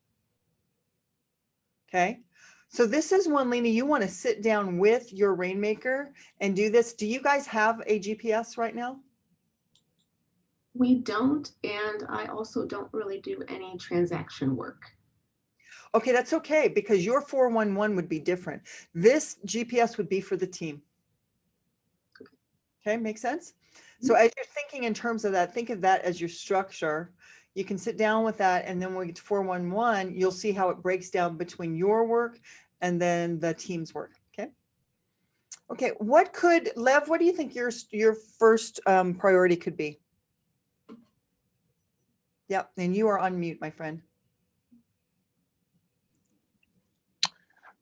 Okay, so this is one, Lena, you want to sit down with your rainmaker and do this. Do you guys have a GPS right now? We don't, and I also don't really do any transaction work. Okay, that's okay, because your 411 would be different. This GPS would be for the team. Okay, makes sense? So as you're thinking in terms of that, think of that as your structure. You can sit down with that, and then when we get to 411, you'll see how it breaks down between your work and then the team's work. Okay. Okay, what could, Lev, what do you think your first priority could be? Yep, and you are on mute, my friend.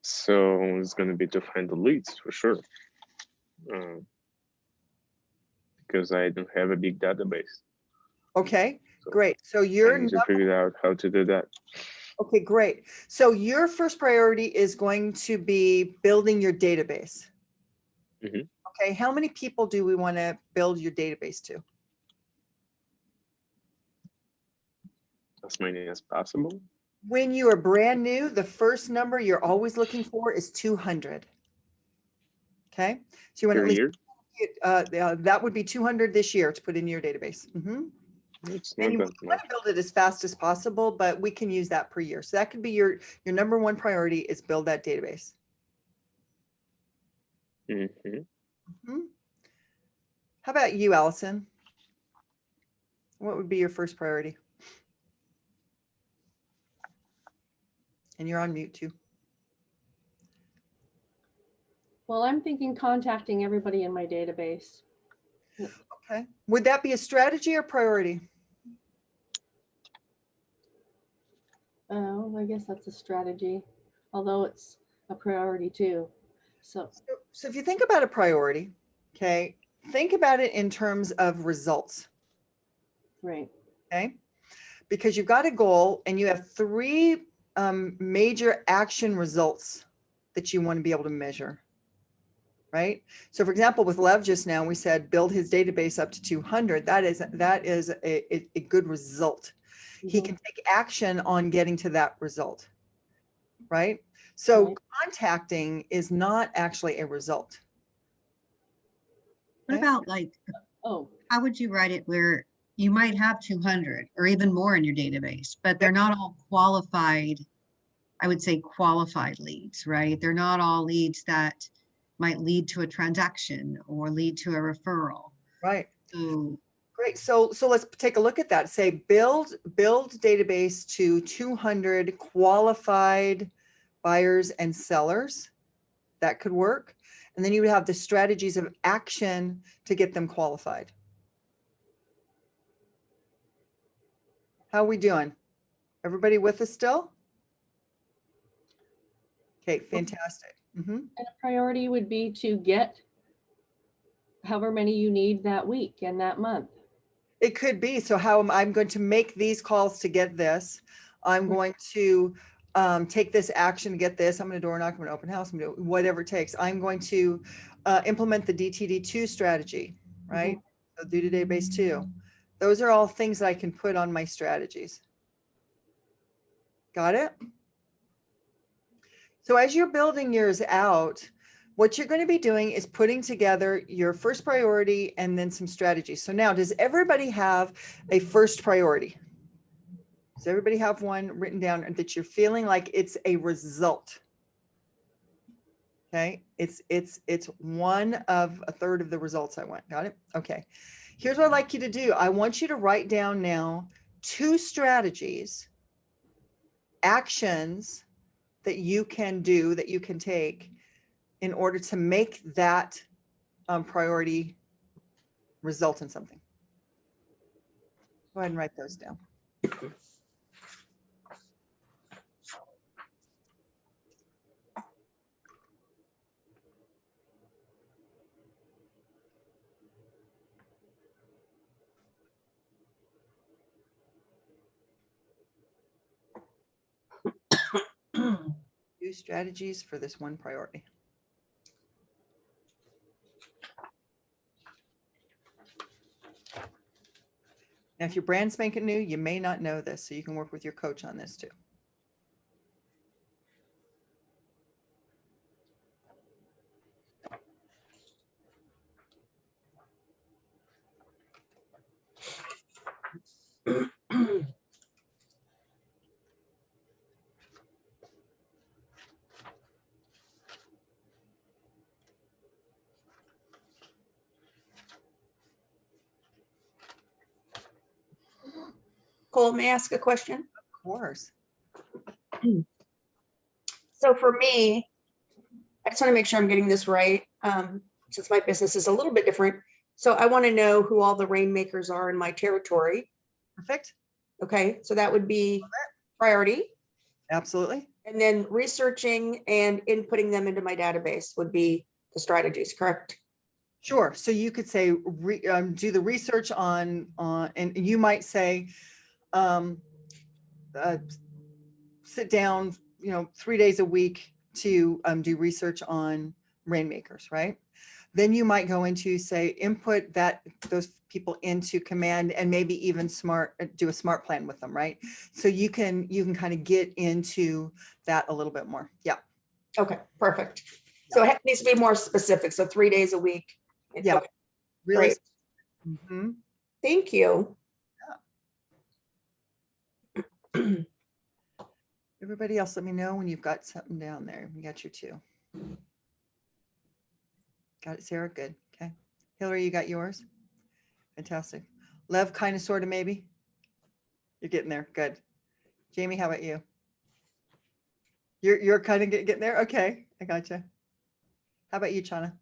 So it's going to be to find the leads for sure. Because I don't have a big database. Okay, So great. So I your need to figure out how to do that. okay, great. So your first priority is going to be building your database. Mhm. Okay, how many people do we want to build your database to? As many as possible. When you are brand new, the first number you're always looking for is 200. Okay, so you want to Per at least year. that would be 200 this year to put in your database. It's And not you that want much. to build it as fast as possible, but we can use that per year. So that could be your number one priority is build that database. Mhm. How about you, Allison? What would be your first priority? And you're on mute too. Well, I'm thinking contacting everybody in my database. Okay. Would that be a strategy or priority? Oh, I guess that's a strategy, although it's a priority too. So, So if you think about a priority, okay, think about it in terms of results. right. Okay. Because you've got a goal and you have three major action results that you want to be able to measure. Right. So for example, with Lev just now, we said build his database up to 200. That is a good result. He can take action on getting to that result. Right. So Right. contacting is not actually a result. What Okay. about like, Oh, how would you write it where you might have 200 or even more in your database, but they're not all qualified, I would say qualified leads, right? They're not all leads that might lead to a transaction or lead to a referral. Right. So Great. So let's take a look at that. Say build database to 200 qualified buyers and sellers. That could work. And then you would have the strategies of action to get them qualified. How are we doing? Everybody with us still? Okay, fantastic. and a priority would be to get however many you need that week and that month. It could be. So how am I'm going to make these calls to get this? I'm going to take this action to get this. I'm going to door knock, I'm going to open house, I'm going to do whatever it takes. I'm going to implement the DTD2 strategy, right? So due to database 2. Those are all things that I can put on my strategies. Got it? So as you're building yours out, what you're going to be doing is putting together your first priority and then some strategies. So now, does everybody have a first priority? Does everybody have one written down that you're feeling like it's a result? Okay, it's one of a third of the results I want. Got it? Okay. Here's what I'd like you to do. I want you to write down now 2 strategies, actions that you can do, that you can take in order to make that priority result in something. Go ahead and write those down. 2 strategies for this one priority. Now, if you're brand spanking new, you may not know this, so you can work with your coach on this too. Cole, may I ask a question? Of course. So for me, I just want to make sure I'm getting this right, since my business is a little bit different. So I want to know who all the rainmakers are in my territory. Perfect. Okay, so that would be priority. Absolutely. And then researching and inputting them into my database would be the strategies, correct? Sure. So you could say, do the research on, and you might say, sit down, 3 days a week to do research on rainmakers, right? Then you might go into, say, input those people into Command, and maybe even do a smart plan with them, right? So you can kind of get into that a little bit more. Yeah. Okay, perfect. So it needs to be more specific. So 3 days a week. Yeah. Okay, Really. great. Mhm. Thank you. Everybody else, let me know when you've got something down there. You got your 2. Got it, Sarah? Good. Okay. Hillary, you got yours? Fantastic. Lev, kind of, sort of, maybe? You're getting there. Good. Jamie, how about you? You're kind of getting there? Okay, I gotcha. How about you, Chana?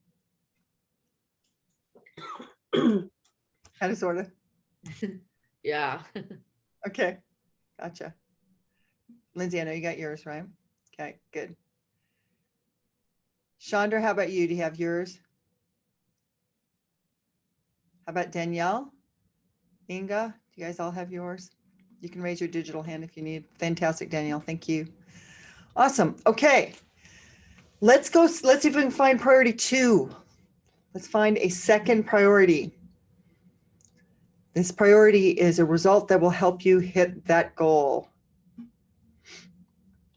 Kind of, sort of? Yeah. Okay, gotcha. Lindsay, I know you got yours, right? Okay, good. Chandra, how about you? Do you have yours? How about Danielle? Inga, do you guys all have yours? You can raise your digital hand if you need. Fantastic, Danielle. Thank you. Awesome. Okay. Let's see if we can find priority 2. Let's find a second priority. This priority is a result that will help you hit that goal.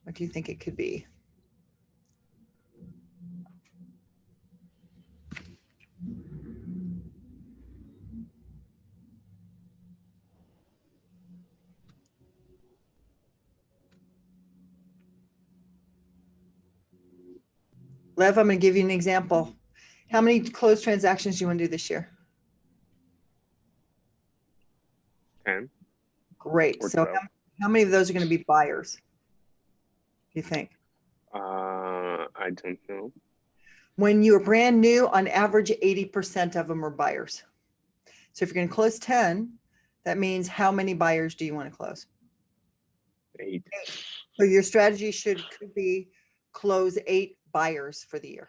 What do you think it could be? Lev, I'm going to give you an example. How many closed transactions do you want to do this year? 10 Great. or So 12. how many of those are going to be buyers, do you think? I don't know. When you're brand new, on average, 80% of them are buyers. So if you're going to close 10, that means how many buyers do you want to close? 8. So your strategy could be close 8 buyers for the year.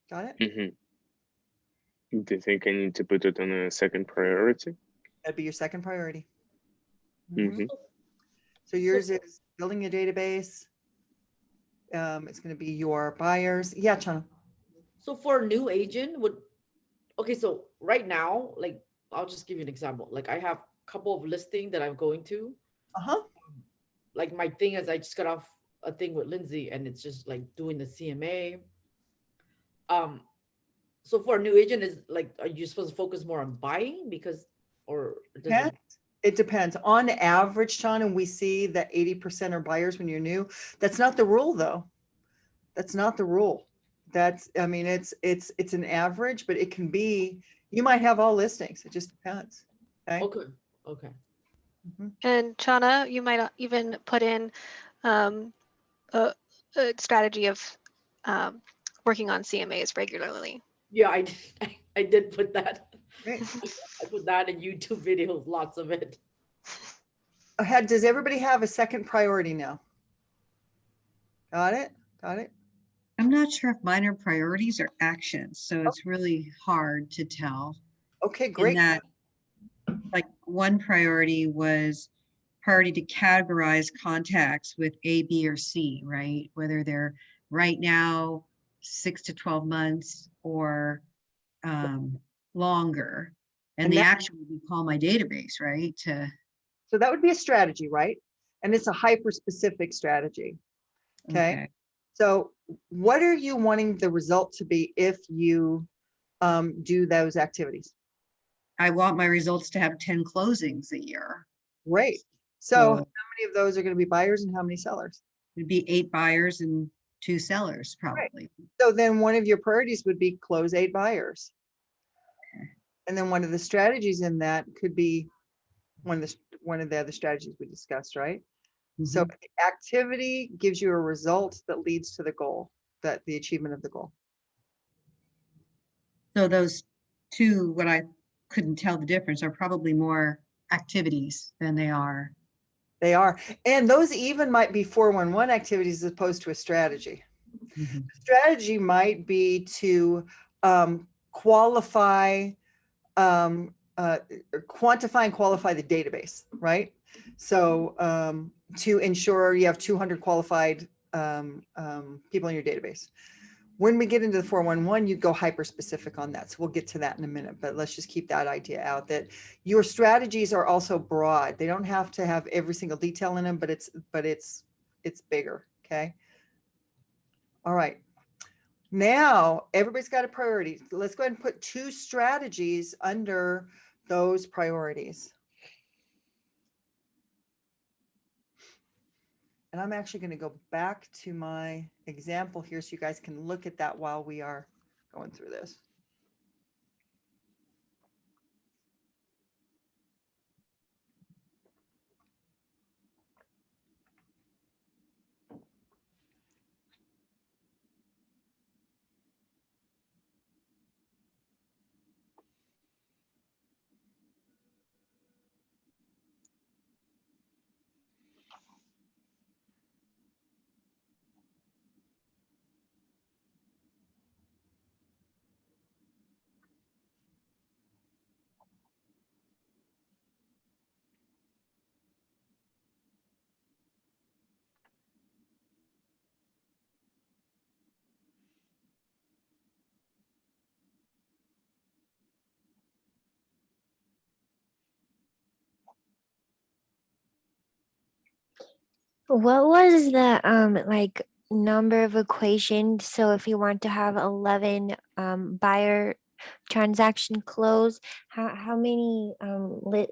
Got it? Mm-hmm. Do you think I need to put it on a second priority? That'd be your second priority. Mm-hmm. So yours is building a database. It's going to be your buyers. Yeah, Chana. So for a new agent okay, so right now, like, I'll just give you an example. Like, I have a couple of listings that I'm going to. Uh-huh. Like, my thing is, I just got off a thing with Lindsay, and it's just like doing the CMA. So for a new agent, is like, are you supposed to focus more on buying or does It depends. On average, Chana, we see that 80% are buyers when you're new. That's not the rule, though. That's not the rule. I mean, it's an average, but it can be, you might have all listings. It just depends. Okay. Okay. And Chana, you might even put in a strategy of working on CMAs regularly. Yeah, I did put that. Great. I put that in YouTube videos, lots of it. Does everybody have a second priority now? Got it? Got it? I'm not sure if mine are priorities or actions, so it's really hard to tell. Okay, In great. that, like, one priority was priority to categorize contacts with A, B, or C, right? Whether they're right now 6 to 12 months or longer. And And the that- action would be call my database, right? So that would be a strategy, right? And it's a hyper-specific strategy. Okay. So what are you wanting the result to be if you do those activities? I want my results to have 10 closings a year. Great. So how many of those are going to be buyers and how many sellers? It'd be 8 buyers and 2 sellers, probably. So then one of your priorities would be close 8 buyers. And then one of the strategies in that could be one of the other strategies we discussed, right? So activity gives you a result that leads to the goal, that the achievement of the goal. So those two, what I couldn't tell the difference, are probably more activities than they are. They are. And those even might be 411 activities as opposed to a strategy. Strategy might be to quantify and qualify the database, right? So to ensure you have 200 qualified people in your database. When we get into the 411, you go hyper specific on that. So we'll get to that in a minute, but let's just keep that idea out, that your strategies are also broad. They don't have to have every single detail in them, but it's bigger. Okay. All right. Now everybody's got a priority. Let's go ahead and put 2 strategies under those priorities. And I'm actually going to go back to my example here so you guys can look at that while we are going through this. What was the like number of equations? So if you want to have 11 buyer transaction close, how many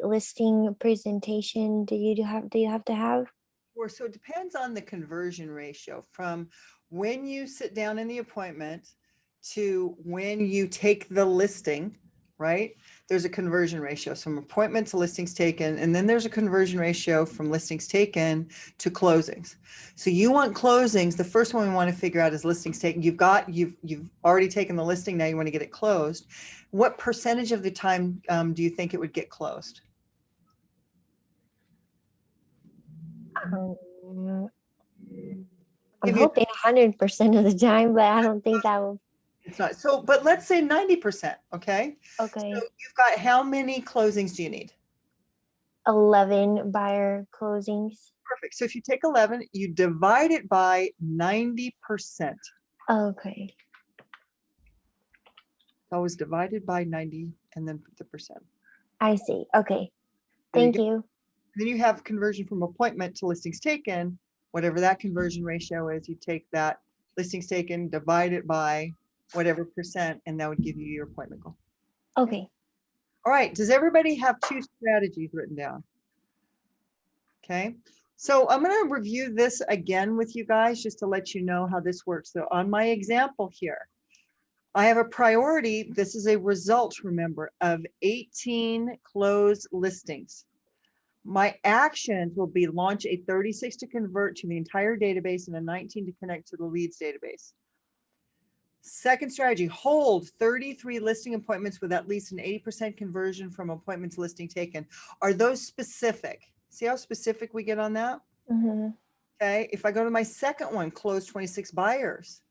listing presentation do you have to have? Or so it depends on the conversion ratio from when you sit down in the appointment to when you take the listing, right? There's a conversion ratio, from appointment to listings taken, and then there's a conversion ratio from listings taken to closings. So you want closings. The first one we want to figure out is listings taken. You've already taken the listing. Now you want to get it closed. What percentage of the time do you think it would get closed? I'm hoping 100% of the time, but I don't think that will. It's not. So, but let's say 90%. Okay. Okay. So you've got, how many closings do you need? 11 buyer closings. Perfect. So if you take 11, you divide it by 90%. Okay. Always divided by 90 and then put the percent. I see. Okay. There you Thank go. you. Then you have conversion from appointment to listings taken, whatever that conversion ratio is. You take that listings taken, divide it by whatever percent, and that would give you your appointment goal. Okay. All right. Does everybody have 2 strategies written down? Okay. So I'm going to review this again with you guys just to let you know how this works. So on my example here, I have a priority. This is a result, remember, of 18 closed listings. My actions will be launch a 36 to convert to the entire database and a 19 to connect to the leads database. Second strategy, hold 33 listing appointments with at least an 80% conversion from appointment to listing taken. Are those specific? See how specific we get on that? Mm-hmm. Okay. If I go to my second one, close 26 buyers.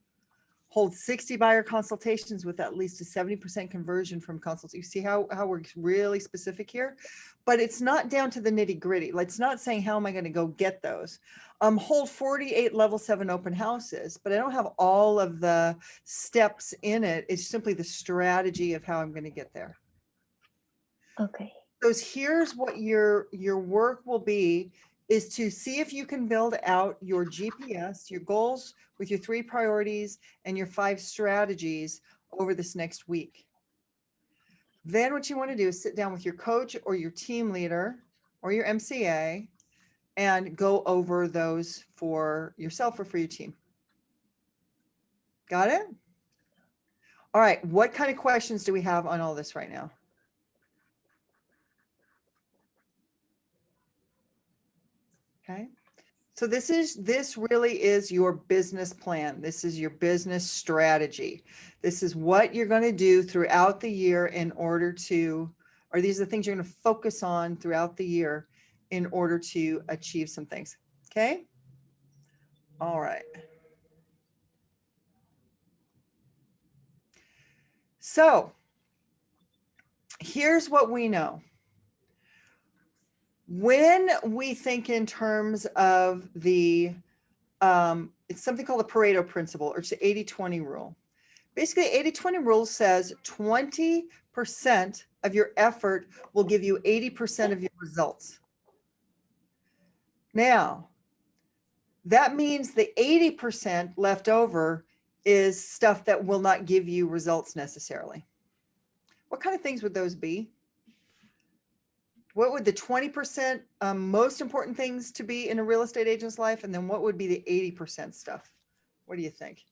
Hold 60 buyer consultations with at least a 70% conversion from consults. You see how we're really specific here, but it's not down to the nitty gritty. It's not saying, how am I going to go get those? Hold 48 level 7 open houses, but I don't have all of the steps in it. It's simply the strategy of how I'm going to get there. Okay. So here's what your work will be, is to see if you can build out your GPS, your goals with your 3 priorities and your 5 strategies over this next week. Then what you want to do is sit down with your coach or your team leader or your MCA and go over those for yourself or for your team. Got it? All right. What kind of questions do we have on all this right now? Okay. So this really is your business plan. This is your business strategy. This is what you're going to do throughout the year in order to, or these are the things you're going to focus on throughout the year in order to achieve some things. Okay. All right. So here's what we know. When we think in terms of the, it's something called the Pareto principle, or it's the 80-20 rule. Basically, 80-20 rule says 20% of your effort will give you 80% of your results. Now, that means the 80% left over is stuff that will not give you results necessarily. What kind of things would those be? What would the 20% most important things to be in a real estate agent's life? And then what would be the 80% stuff? What do you think?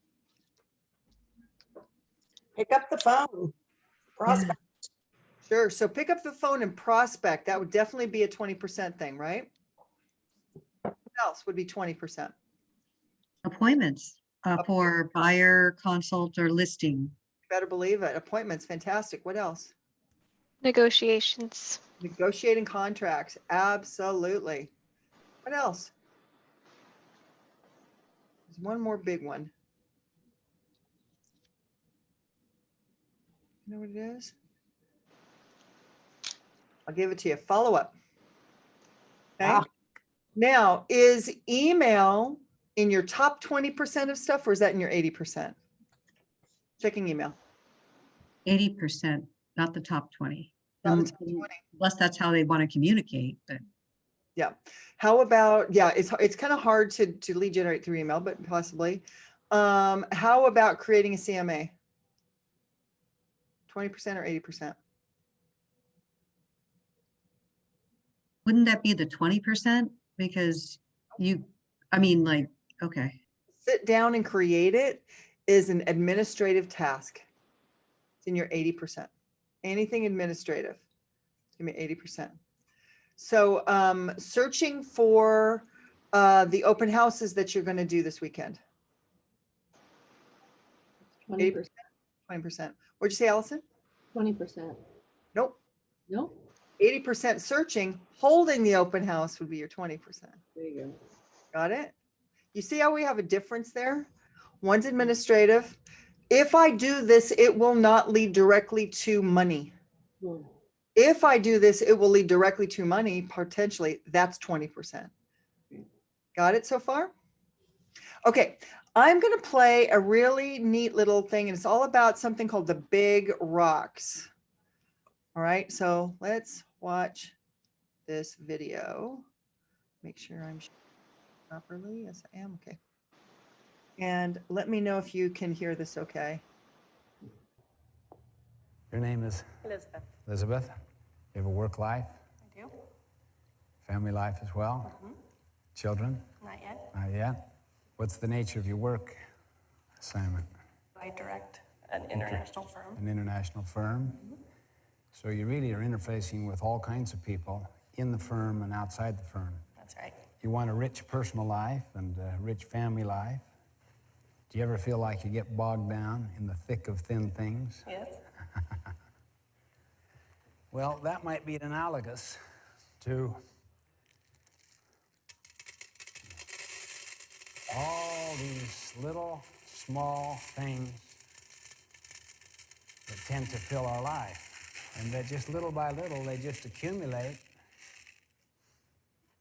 Pick up the phone. Prospect. Sure. So pick up the phone and prospect. That would definitely be a 20% thing, right? What else would be 20%? Appointments for buyer, consult, or listing. Better believe it. Appointments. Fantastic. What else? Negotiations. Negotiating contracts. Absolutely. What else? There's one more big one. You know what it is? I'll give it to you. Follow up. Okay. Wow. Now, is email in your top 20% of stuff, or is that in your 80%? Checking email. 80%, not the top 20. Not the top 20. Unless that's how they want to communicate, but Yeah. How about, yeah, it's kind of hard to lead generate through email, but possibly. How about creating a CMA? 20% or 80%? wouldn't that be the 20%? Because okay. Sit down and create it is an administrative task. It's in your 80%. Anything administrative, give me 80%. So searching for the open houses that you're going to do this weekend. 20%. 20%. What'd you say, Allison? 20%. Nope. No? 80% searching, holding the open house would be your 20%. There you go. Got it? You see how we have a difference there? One's administrative. If I do this, it will not lead directly to money. If I do this, it will lead directly to money, potentially. That's 20%. Got it so far? Okay, I'm going to play a really neat little thing, and it's all about something called the big rocks. All right, so let's watch this video. Make sure I'm properly. Yes, I am. Okay. And let me know if you can hear this okay. Your name is? Elizabeth. Elizabeth. You have a work life? I do. Family life as well? Mm-hmm. Children? Not yet. Not yet. What's the nature of your work assignment? I direct an international firm. An international firm? Mm-hmm. So you really are interfacing with all kinds of people in the firm and outside the firm. That's right. You want a rich personal life and a rich family life. Do you ever feel like you get bogged down in the thick of thin things? Yes. Well, that might be analogous to all these little small things that tend to fill our life. And that just little by little, they just accumulate.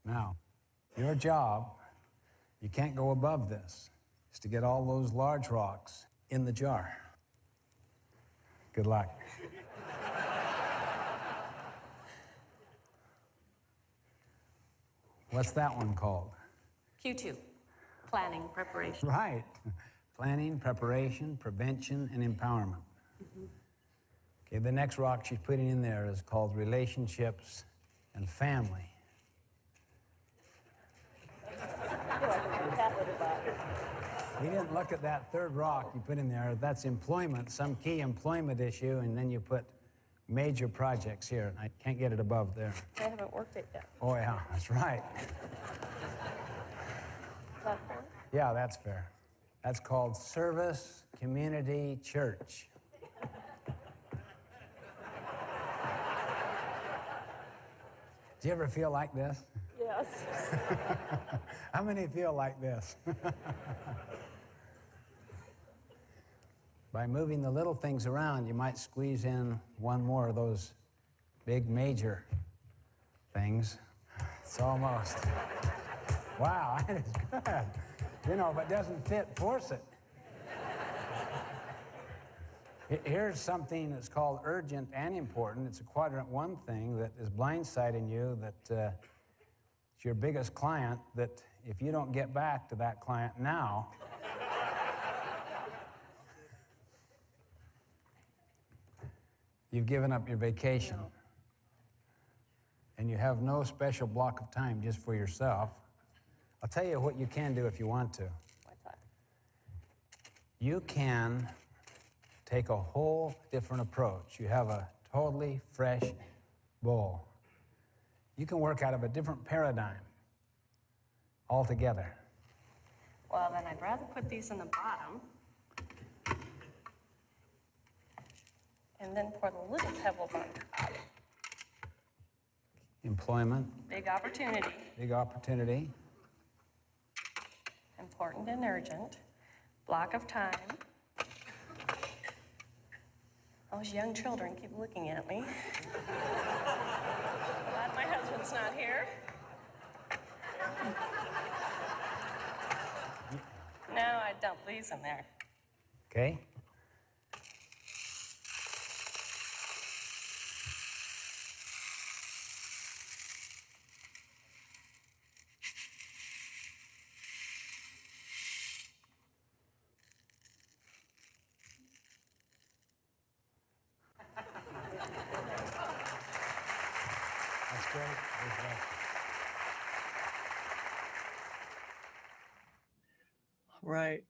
Now, your job, you can't go above this, is to get all those large rocks in the jar. Good luck. What's that one called? Q2, planning, preparation. Right. Planning, preparation, prevention, and empowerment. Okay, the next rock she's putting in there is called relationships and family. We didn't look at that third rock you put in there. That's employment, some key employment issue, and then you put major projects here. I can't get it above there. I haven't worked it yet. Oh, yeah, that's right. Is that fair? Yeah, that's fair. That's called service, community, church. Do you ever feel like this? Yes. How many feel like this? By moving the little things around, you might squeeze in one more of those big major things. It's almost. Wow, that is good. You know, if it doesn't fit, force it. Here's something that's called urgent and important. It's a quadrant 1 thing that is blindsiding you, that it's your biggest client, that if you don't get back to that client now, you've given up your vacation. And you have no special block of time just for yourself. I'll tell you what you can do if you want to. What's that? You can take a whole different approach. You have a totally fresh bowl. You can work out of a different paradigm altogether. Well, then I'd rather put these in the bottom and then pour the little pebbles on top. Employment, Big opportunity, big opportunity. important and urgent, block of time. Those young children keep looking at me. Glad my husband's not here. No, I dump these in there. Okay? That's great. That's great. Right.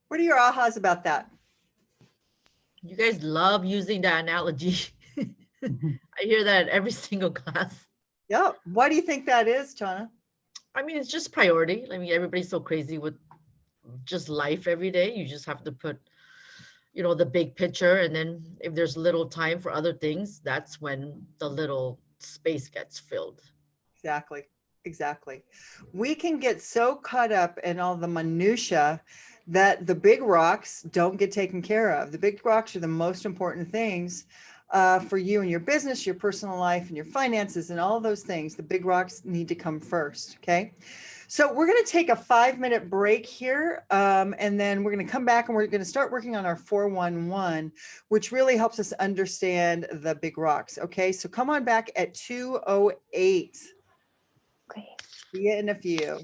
What are your ahas about that? You guys love using that analogy. I hear that at every single class. Yeah. Why do you think that is, Chana? I mean, it's just priority. I mean, everybody's so crazy with just life every day. You just have to put, you know, the big picture. And then if there's little time for other things, that's when the little space gets filled. Exactly. Exactly. We can get so caught up in all the minutia that the big rocks don't get taken care of. The big rocks are the most important things for you and your business, your personal life, and your finances, and all those things. The big rocks need to come first. Okay. So we're going to take a 5-minute break here, and then we're going to come back and we're going to start working on our 411, which really helps us understand the big rocks. Okay. So come on back at 2:08. Okay. See you in a few.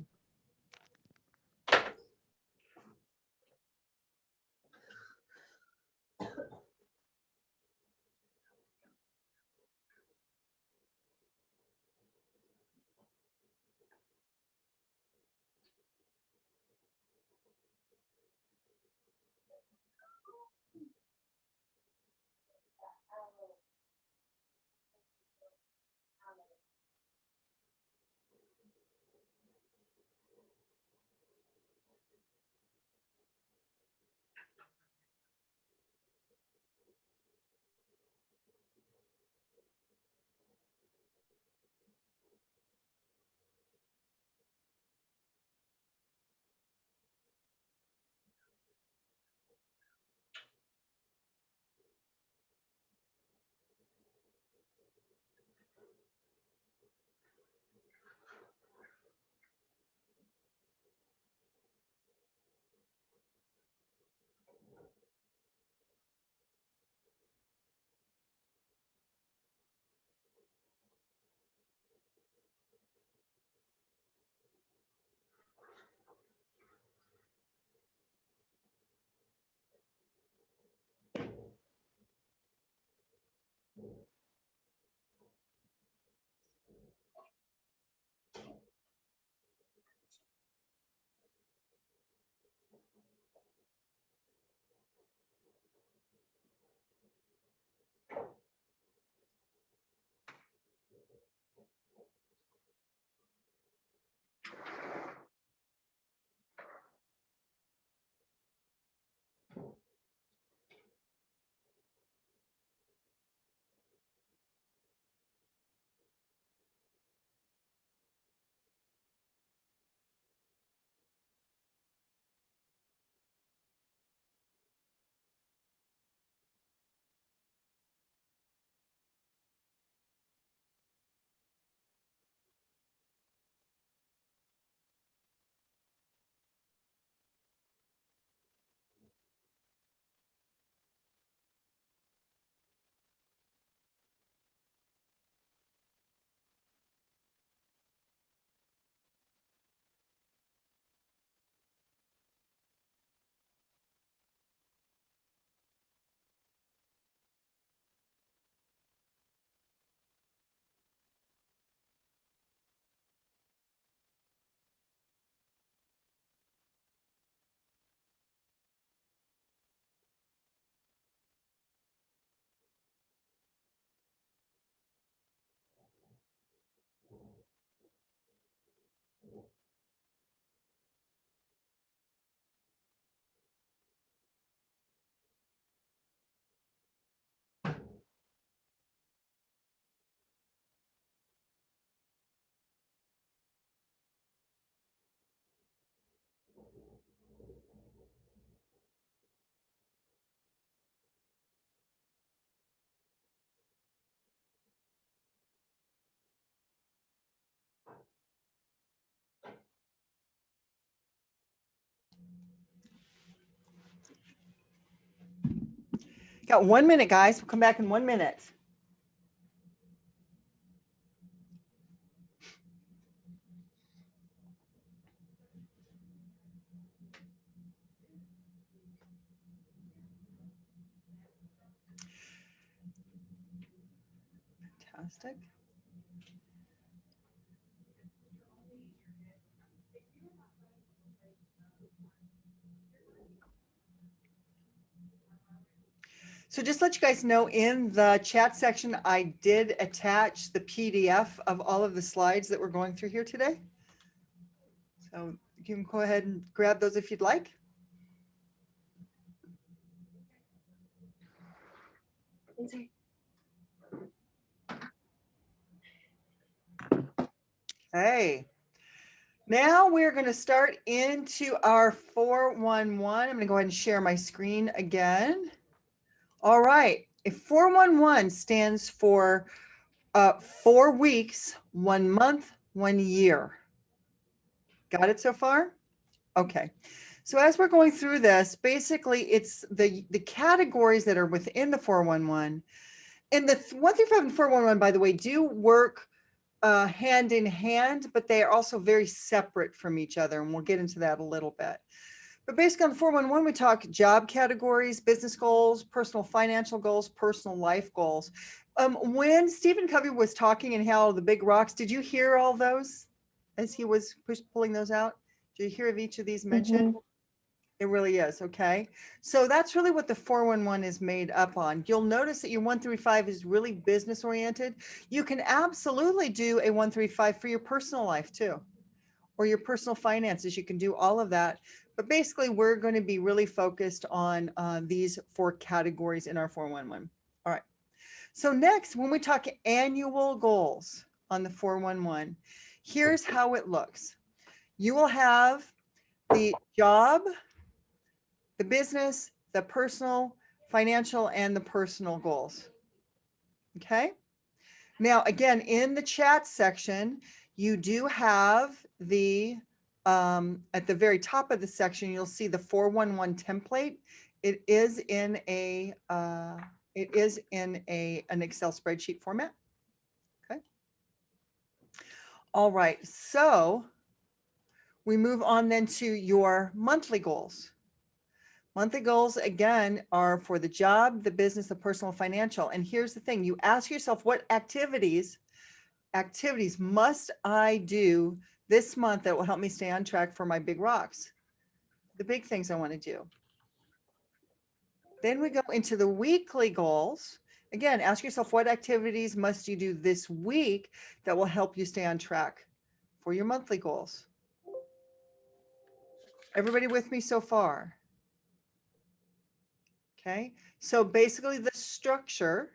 Got 1 minute, guys. We'll come back in 1 minute. Fantastic. So just let you guys know, in the chat section, I did attach the PDF of all of the slides that we're going through here today. So you can go ahead and grab those if you'd like. Hey, now we're going to start into our 411. I'm going to go ahead and share my screen again. All right. If 411 stands for 4 weeks, 1 month, 1 year. Got it so far? Okay. So as we're going through this, basically it's the categories that are within the 411. And the 135 and 411, by the way, do work hand in hand, but they are also very separate from each other. And we'll get into that a little bit. But basically on the 411, we talk job categories, business goals, personal financial goals, personal life goals. When Stephen Covey was talking and how the big rocks, did you hear all those as he was pulling those out? Did you hear of each of these mentioned? Mhm. It really is. Okay. So that's really what the 411 is made up on. You'll notice that your 135 is really business oriented. You can absolutely do a 135 for your personal life too, or your personal finances. You can do all of that. But basically, we're going to be really focused on these 4 categories in our 411. All right. So next, when we talk annual goals on the 411, here's how it looks. You will have the job, the business, the personal, financial, and the personal goals. Okay. Now, again, in the chat section, you do have the, at the very top of the section, you'll see the 411 template. It is in an Excel spreadsheet format. Okay. All right. So we move on then to your monthly goals. Monthly goals, again, are for the job, the business, the personal, financial. And here's the thing. You ask yourself, what activities must I do this month that will help me stay on track for my big rocks? The big things I want to do. Then we go into the weekly goals. Again, ask yourself, what activities must you do this week that will help you stay on track for your monthly goals? Everybody with me so far? Okay, so basically the structure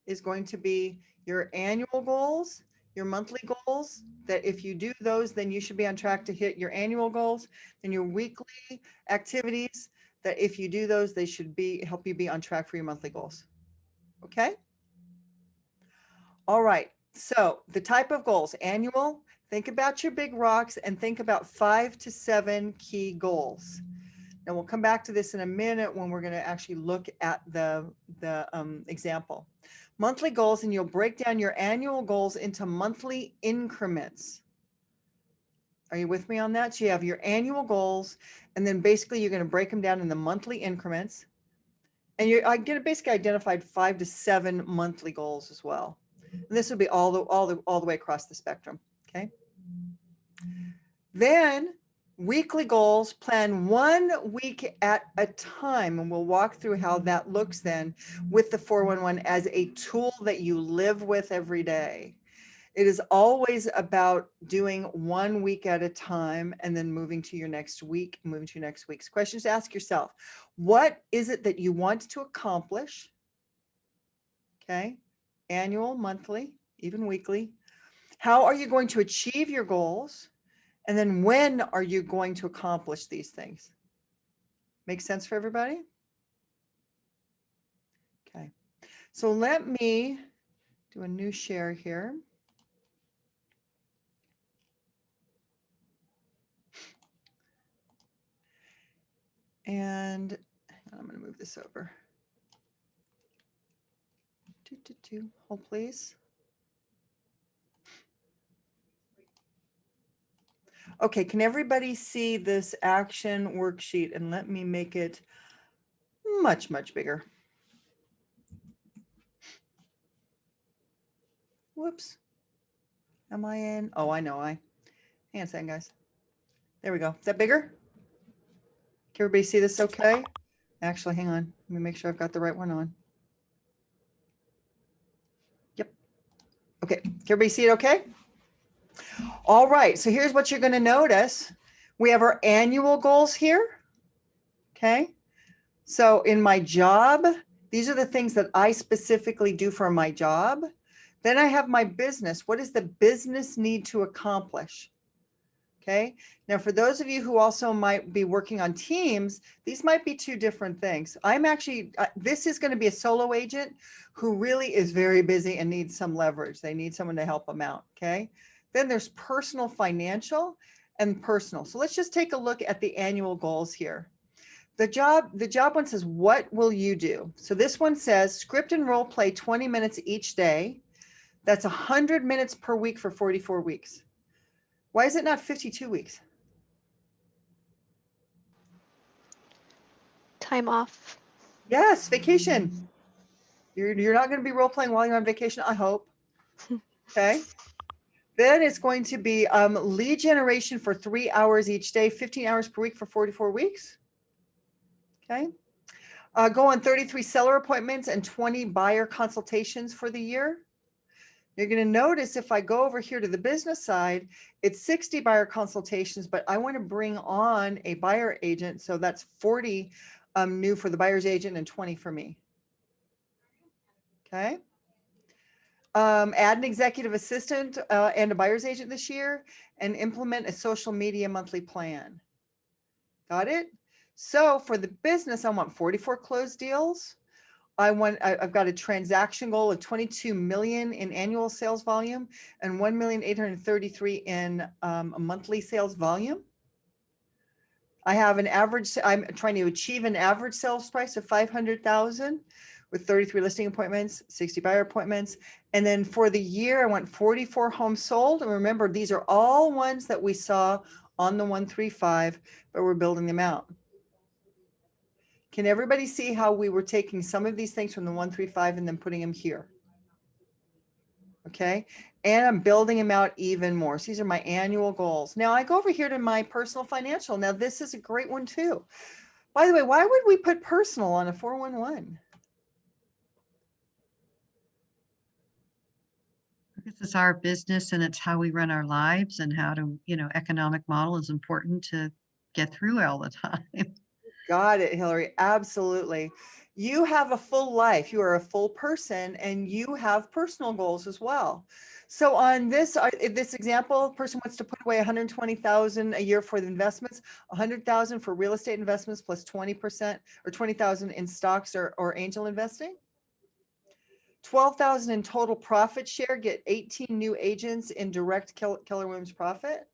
is going to be your annual goals, your monthly goals, that if you do those, then you should be on track to hit your annual goals. Then your weekly activities, that if you do those, they should help you be on track for your monthly goals. Okay. All right. So the type of goals, annual, think about your big rocks and think about 5 to 7 key goals. And we'll come back to this in a minute when we're going to actually look at the example. Monthly goals, and you'll break down your annual goals into monthly increments. Are you with me on that? So you have your annual goals, and then basically you're going to break them down in the monthly increments. And I get basically identified 5 to 7 monthly goals as well. And this will be all the way across the spectrum. Okay. Then weekly goals, plan 1 week at a time. And we'll walk through how that looks then with the 411 as a tool that you live with every day. It is always about doing 1 week at a time and then moving to your next week, moving to your next week's questions. Ask yourself, what is it that you want to accomplish? Okay. Annual, monthly, even weekly. How are you going to achieve your goals? And then when are you going to accomplish these things? Make sense for everybody? Okay. So let me do a new share here. And I'm going to move this over. Hold please. Okay, can everybody see this action worksheet? And let me make it much, much bigger. Whoops. Am I in? Oh, I know. Hang on a second, guys. There we go. Is that bigger? Can everybody see this okay? Actually, hang on. Let me make sure I've got the right one on. Yep. Okay. Can everybody see it okay? All right. So here's what you're going to notice. We have our annual goals here. Okay. So in my job, these are the things that I specifically do for my job. Then I have my business. What does the business need to accomplish? Okay. Now, for those of you who also might be working on teams, these might be two different things. I'm actually, this is going to be a solo agent who really is very busy and needs some leverage. They need someone to help them out. Okay. Then there's personal, financial, and personal. So let's just take a look at the annual goals here. The job one says, what will you do? So this one says script and role play 20 minutes each day. That's 100 minutes per week for 44 weeks. Why is it not 52 weeks? Time off. Yes, vacation. You're not going to be role playing while you're on vacation, I hope. Okay. Then it's going to be lead generation for 3 hours each day, 15 hours per week for 44 weeks. Okay. Go on 33 seller appointments and 20 buyer consultations for the year. You're going to notice if I go over here to the business side, it's 60 buyer consultations, but I want to bring on a buyer agent. So that's 40 new for the buyer's agent and 20 for me. Okay. Add an executive assistant and a buyer's agent this year and implement a social media monthly plan. Got it? So for the business, I want 44 closed deals. I've got a transaction goal of 22 million in annual sales volume and 1,833,000 in a monthly sales volume. I have an average, I'm trying to achieve an average sales price of 500,000 with 33 listing appointments, 60 buyer appointments. And then for the year, I want 44 homes sold. And remember, these are all ones that we saw on the 135, but we're building them out. Can everybody see how we were taking some of these things from the 135 and then putting them here? Okay. And I'm building them out even more. So these are my annual goals. Now I go over here to my personal financial. Now this is a great one too. By the way, why would we put personal on a 411? Because it's our business and it's how we run our lives and how to, economic model is important to get through all the time. Got it, Hillary. Absolutely. You have a full life. You are a full person and you have personal goals as well. So on this example, person wants to put away 120,000 a year for the investments, 100,000 for real estate investments plus 20% or 20,000 in stocks or angel investing. 12,000 in total profit share, get 18 new agents in direct Keller Williams profit.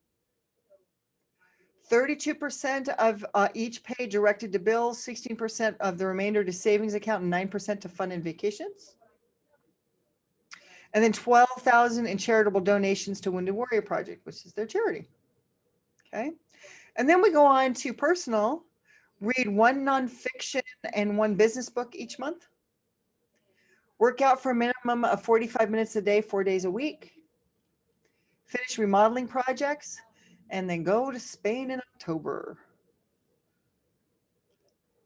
32% of each pay directed to bills, 16% of the remainder to savings account, and 9% to fund and vacations. And then 12,000 in charitable donations to Wounded Warrior Project, which is their charity. Okay. And then we go on to personal, read one nonfiction and one business book each month. Work out for a minimum of 45 minutes a day, 4 days a week. Finish remodeling projects. And then go to Spain in October.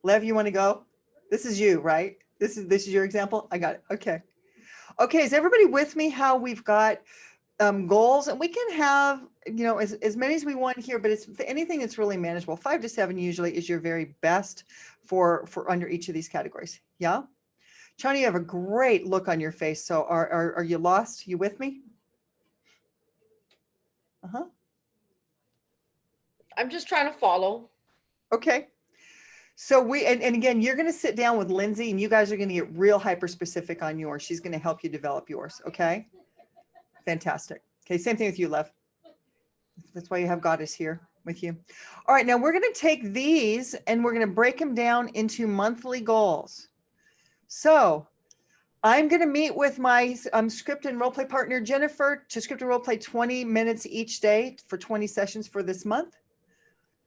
Lev, you want to go? This is you, right? This is your example. I got it. Okay. Okay. Is everybody with me? How we've got goals, and we can have as many as we want here, but it's anything that's really manageable. 5 to 7 usually is your very best for under each of these categories. Yeah. Chani, you have a great look on your face. So are you lost? You with me? Uh-huh. I'm just trying to follow. Okay. So and again, you're going to sit down with Lindsay and you guys are going to get real hyper specific on yours. She's going to help you develop yours. Okay. Fantastic. Okay. Same thing with you, Lev. That's why you have Goddess here with you. All right. Now we're going to take these and we're going to break them down into monthly goals. So I'm going to meet with my script and role play partner, Jennifer, to script and role play 20 minutes each day for 20 sessions for this month.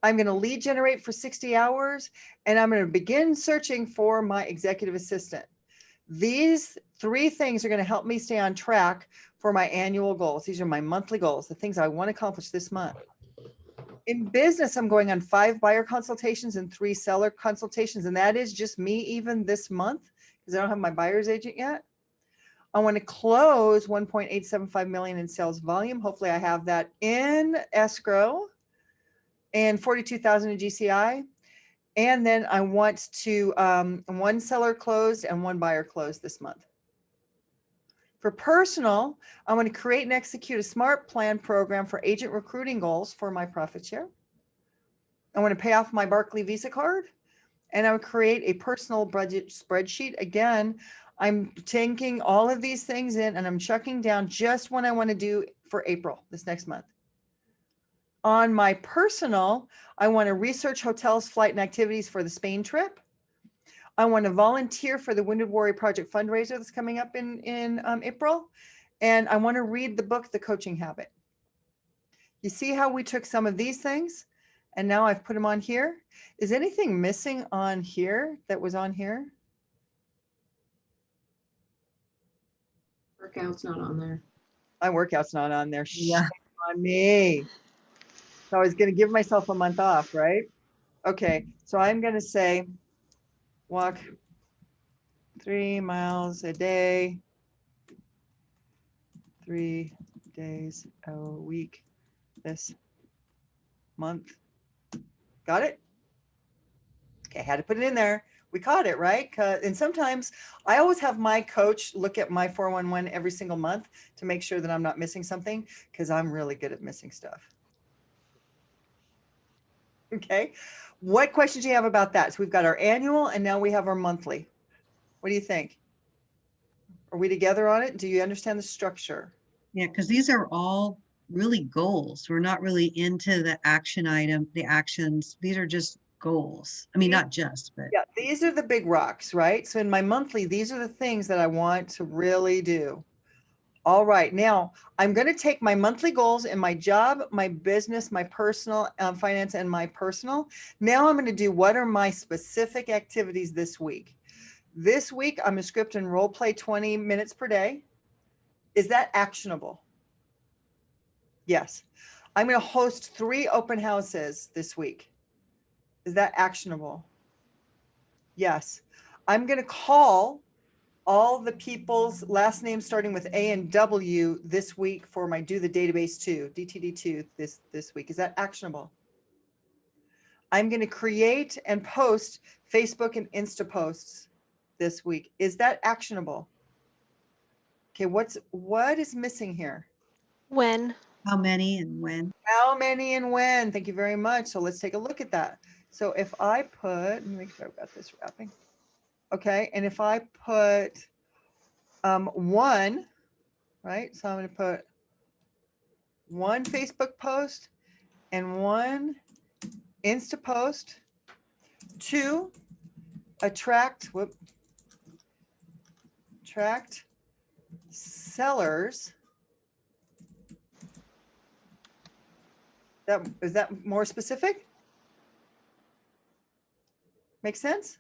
I'm going to lead generate for 60 hours, and I'm going to begin searching for my executive assistant. These 3 things are going to help me stay on track for my annual goals. These are my monthly goals, the things I want to accomplish this month. In business, I'm going on 5 buyer consultations and 3 seller consultations, and that is just me even this month because I don't have my buyer's agent yet. I want to close 1.875 million in sales volume. Hopefully I have that in escrow and 42,000 in GCI. And then I want to 1 seller closed and 1 buyer closed this month. For personal, I want to create and execute a smart plan program for agent recruiting goals for my profit share. I want to pay off my Barclay Visa card, and I would create a personal budget spreadsheet. Again, I'm taking all of these things in and I'm chucking down just what I want to do for April, this next month. On my personal, I want to research hotels, flight, and activities for the Spain trip. I want to volunteer for the Wounded Warrior Project fundraiser that's coming up in April. And I want to read the book, The Coaching Habit. You see how we took some of these things and now I've put them on here? Is anything missing on here that was on here? Workout's not on there. My workout's not on there. Yeah. Shame on me. So I was going to give myself a month off, right? Okay, so I'm going to say walk 3 miles a day, 3 days a week this month. Got it? Okay, I had to put it in there. We caught it, right? And sometimes I always have my coach look at my 411 every single month to make sure that I'm not missing something, because I'm really good at missing stuff. Okay, what questions do you have about that? So we've got our annual and now we have our monthly. What do you think? Are we together on it? Do you understand the structure? Yeah, because these are all really goals. We're not really into the action item, the actions. These are just goals. I mean, not just, but Yeah, these are the big rocks, right? So in my monthly, these are the things that I want to really do. All right, now I'm going to take my monthly goals in my job, my business, my personal finance, and my personal. Now I'm going to do what are my specific activities this week. This week, I'm a script and role play 20 minutes per day. Is that actionable? Yes. I'm going to host 3 open houses this week. Is that actionable? Yes. I'm going to call all the people's last names starting with A and W this week for my Do the Database 2, DTD2 this week. Is that actionable? I'm going to create and post Facebook and Insta posts this week. Is that actionable? Okay, what is missing here? When? how many and when? How many and when? Thank you very much. So let's take a look at that. So if I put, let me make sure I've got this wrapping. Okay, and if I put 1, right? So I'm going to put 1 Facebook post and 1 Insta post to attract sellers. Is that more specific? Make sense?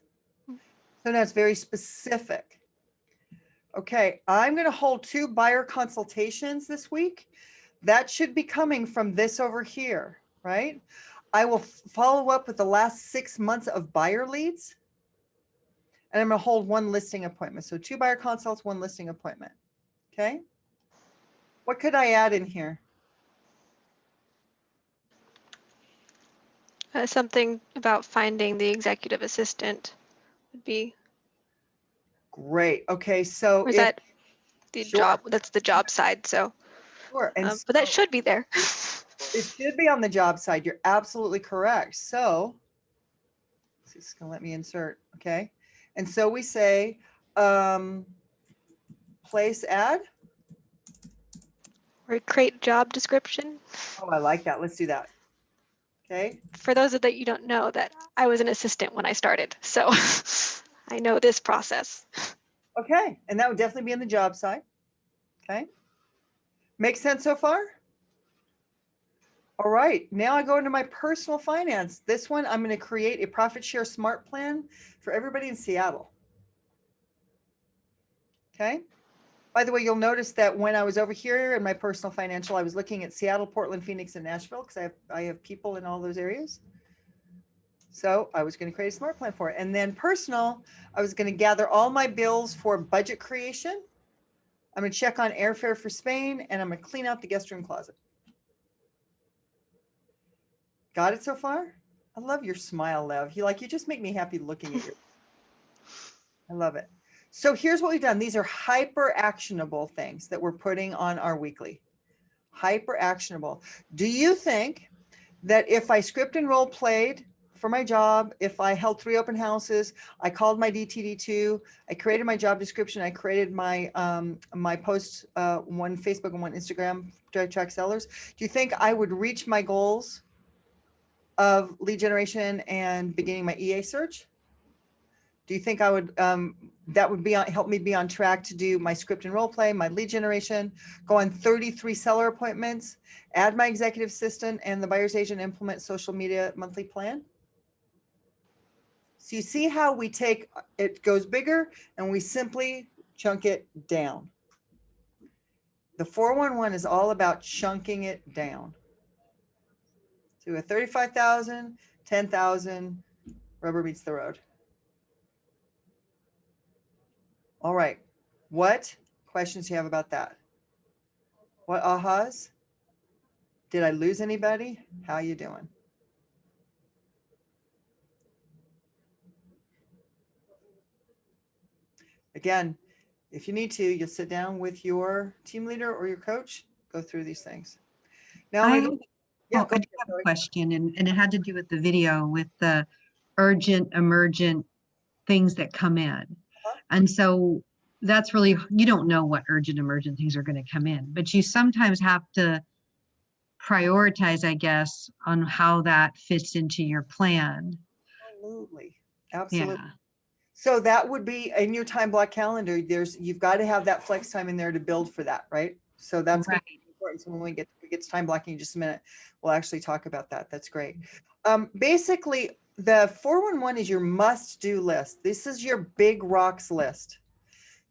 So now it's very specific. Okay, I'm going to hold 2 buyer consultations this week. That should be coming from this over here, right? I will follow up with the last 6 months of buyer leads. And I'm going to hold 1 listing appointment. So 2 buyer consults, 1 listing appointment. Okay. What could I add in here? Something about finding the executive assistant would be. Great. Okay, so Or is that the Sure. job? That's the job side. So, sure, and but that should be there. it should be on the job side. You're absolutely correct. So it's going to let me insert. Okay. And so we say, place ad. Or create job description. Oh, I like that. Let's do that. Okay. For those that you don't know, that I was an assistant when I started, so I know this process. Okay, and that would definitely be in the job side. Okay. Makes sense so far? All right, now I go into my personal finance. This one, I'm going to create a profit share smart plan for everybody in Seattle. Okay. By the way, you'll notice that when I was over here in my personal financial, I was looking at Seattle, Portland, Phoenix, and Nashville because I have people in all those areas. So I was going to create a smart plan for it. And then personal, I was going to gather all my bills for budget creation. I'm going to check on airfare for Spain, and I'm going to clean out the guest room closet. Got it so far? I love your smile, Lev. You just make me happy looking at you. I love it. So here's what we've done. These are hyper actionable things that we're putting on our weekly. Hyper actionable. Do you think that if I script and role played for my job, if I held 3 open houses, I called my DTD2, I created my job description, I created my my posts, one Facebook and one Instagram to attract sellers, do you think I would reach my goals of lead generation and beginning my EA search? Do you think I would, that would be help me be on track to do my script and role play, my lead generation, go on 33 seller appointments, add my executive assistant and the buyer's agent, implement social media monthly plan? So you see how we take, it goes bigger and we simply chunk it down. The 411 is all about chunking it down to a 35,000, 10,000, rubber meets the road. All right. What questions do you have about that? What ahas? Did I lose anybody? How you doing? Again, if you need to, you'll sit down with your team leader or your coach, go through these things. Now, I I'm gonna have a question, and it had to do with the video with the urgent, emergent things that come in. And so that's really, you don't know what urgent, emergent things are going to come in, but you sometimes have to prioritize, I guess, on how that fits into your plan. Absolutely. Absolutely. Yeah. So that would be in your time block calendar. You've got to have that flex time in there to build for that, right? So that's Right. important. So when we get to time blocking in just a minute, we'll actually talk about that. That's great. Basically, the 411 is your must-do list. This is your big rocks list.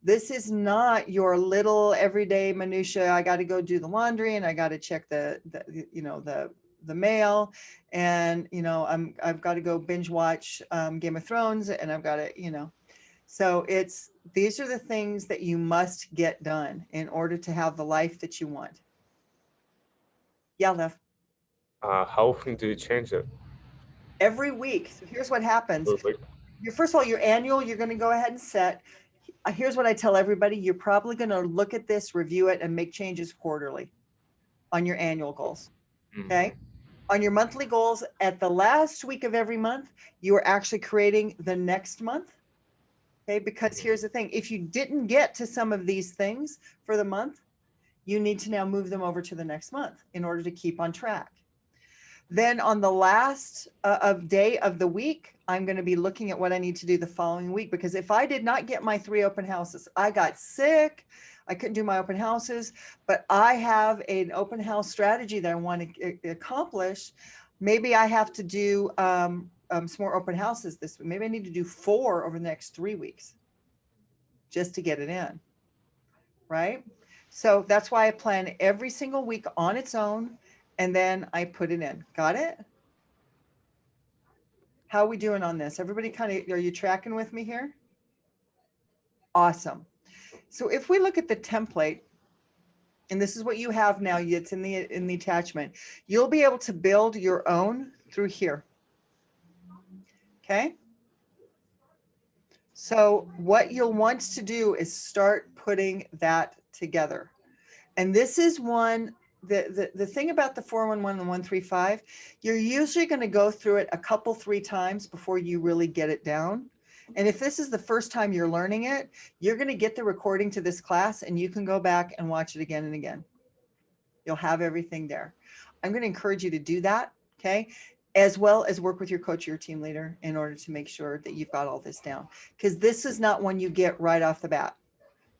This is not your little everyday minutia. I got to go do the laundry and I got to check the mail, and I've got to go binge watch Game of Thrones, and I've got to so these are the things that you must get done in order to have the life that you want. Yeah, Lev. How often do you change it? Every week. So here's what happens. First of all, your annual, you're going to go ahead and set. Here's what I tell everybody. You're probably going to look at this, review it, and make changes quarterly on your annual goals. Okay. On your monthly goals, at the last week of every month, you are actually creating the next month. Okay. Because here's the thing. If you didn't get to some of these things for the month, you need to now move them over to the next month in order to keep on track. Then on the last day of the week, I'm going to be looking at what I need to do the following week, because if I did not get my 3 open houses, I got sick, I couldn't do my open houses, but I have an open house strategy that I want to accomplish. Maybe I have to do some more open houses this week. Maybe I need to do 4 over the next 3 weeks just to get it in, right? So that's why I plan every single week on its own, and then I put it in. Got it? How are we doing on this? Everybody are you tracking with me here? Awesome. So if we look at the template, and this is what you have now, it's in the attachment, you'll be able to build your own through here. Okay. So what you'll want to do is start putting that together. And this is one, the thing about the 411 and 135, you're usually going to go through it a couple, 3 times before you really get it down. And if this is the first time you're learning it, you're going to get the recording to this class and you can go back and watch it again and again. You'll have everything there. I'm going to encourage you to do that. Okay. as well as work with your coach, your team leader, in order to make sure that you've got all this down. Because this is not one you get right off the bat.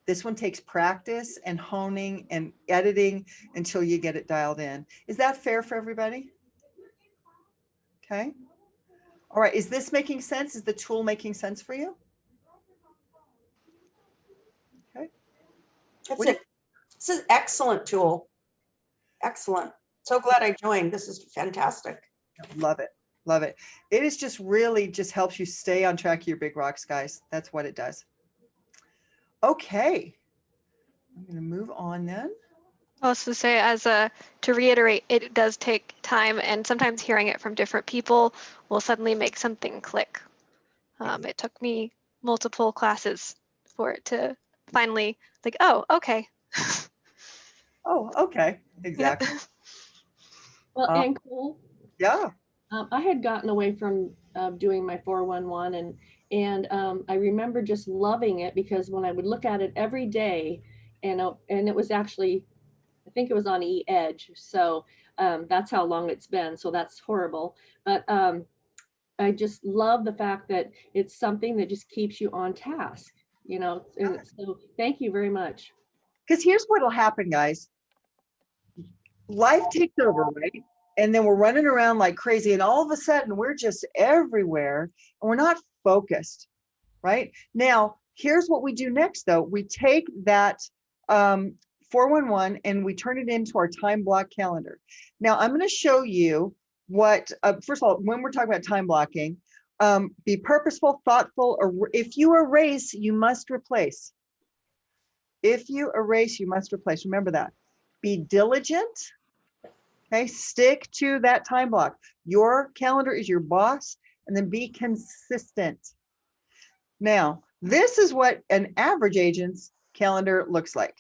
This one takes practice and honing and editing until you get it dialed in. Is that fair for everybody? Okay. All right. Is this making sense? Is the tool making sense for you? Okay. That's it. This is excellent tool. Excellent. So glad I joined. This is fantastic. Love it. Love it. It is just really just helps you stay on track of your big rocks, guys. That's what it does. Okay. I'm going to move on then. Also say to reiterate, it does take time, and sometimes hearing it from different people will suddenly make something click. It took me multiple classes for it to finally like, oh, okay. Oh, okay. Exactly. Yep. Well, and Kole, yeah. I had gotten away from doing my 411, and I remember just loving it because when I would look at it every day, and it was actually, I think it was on E-Edge, so that's how long it's been. So that's horrible, but I just love the fact that it's something that just keeps you on task, you know. And so thank you very much. Because here's what will happen, guys. Life takes over, right? And then we're running around like crazy, and all of a sudden we're just everywhere and we're not focused, right? Now, here's what we do next, though. We take that 411 and we turn it into our time block calendar. Now, I'm going to show you what, first of all, when we're talking about time blocking, be purposeful, thoughtful, or if you erase, you must replace. If you erase, you must replace. Remember that. Be diligent. Okay, stick to that time block. Your calendar is your boss, and then be consistent. Now, this is what an average agent's calendar looks like.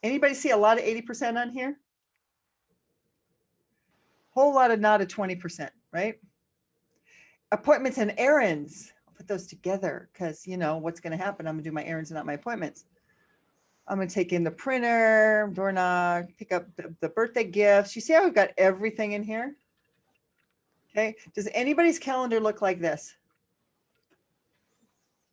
Anybody see a lot of 80% on here? Whole lot of not a 20%, right? Appointments and errands. I'll put those together because you know what's going to happen. I'm going to do my errands and not my appointments. I'm going to take in the printer, door knock, pick up the birthday gifts. You see how we've got everything in here? Okay. Does anybody's calendar look like this?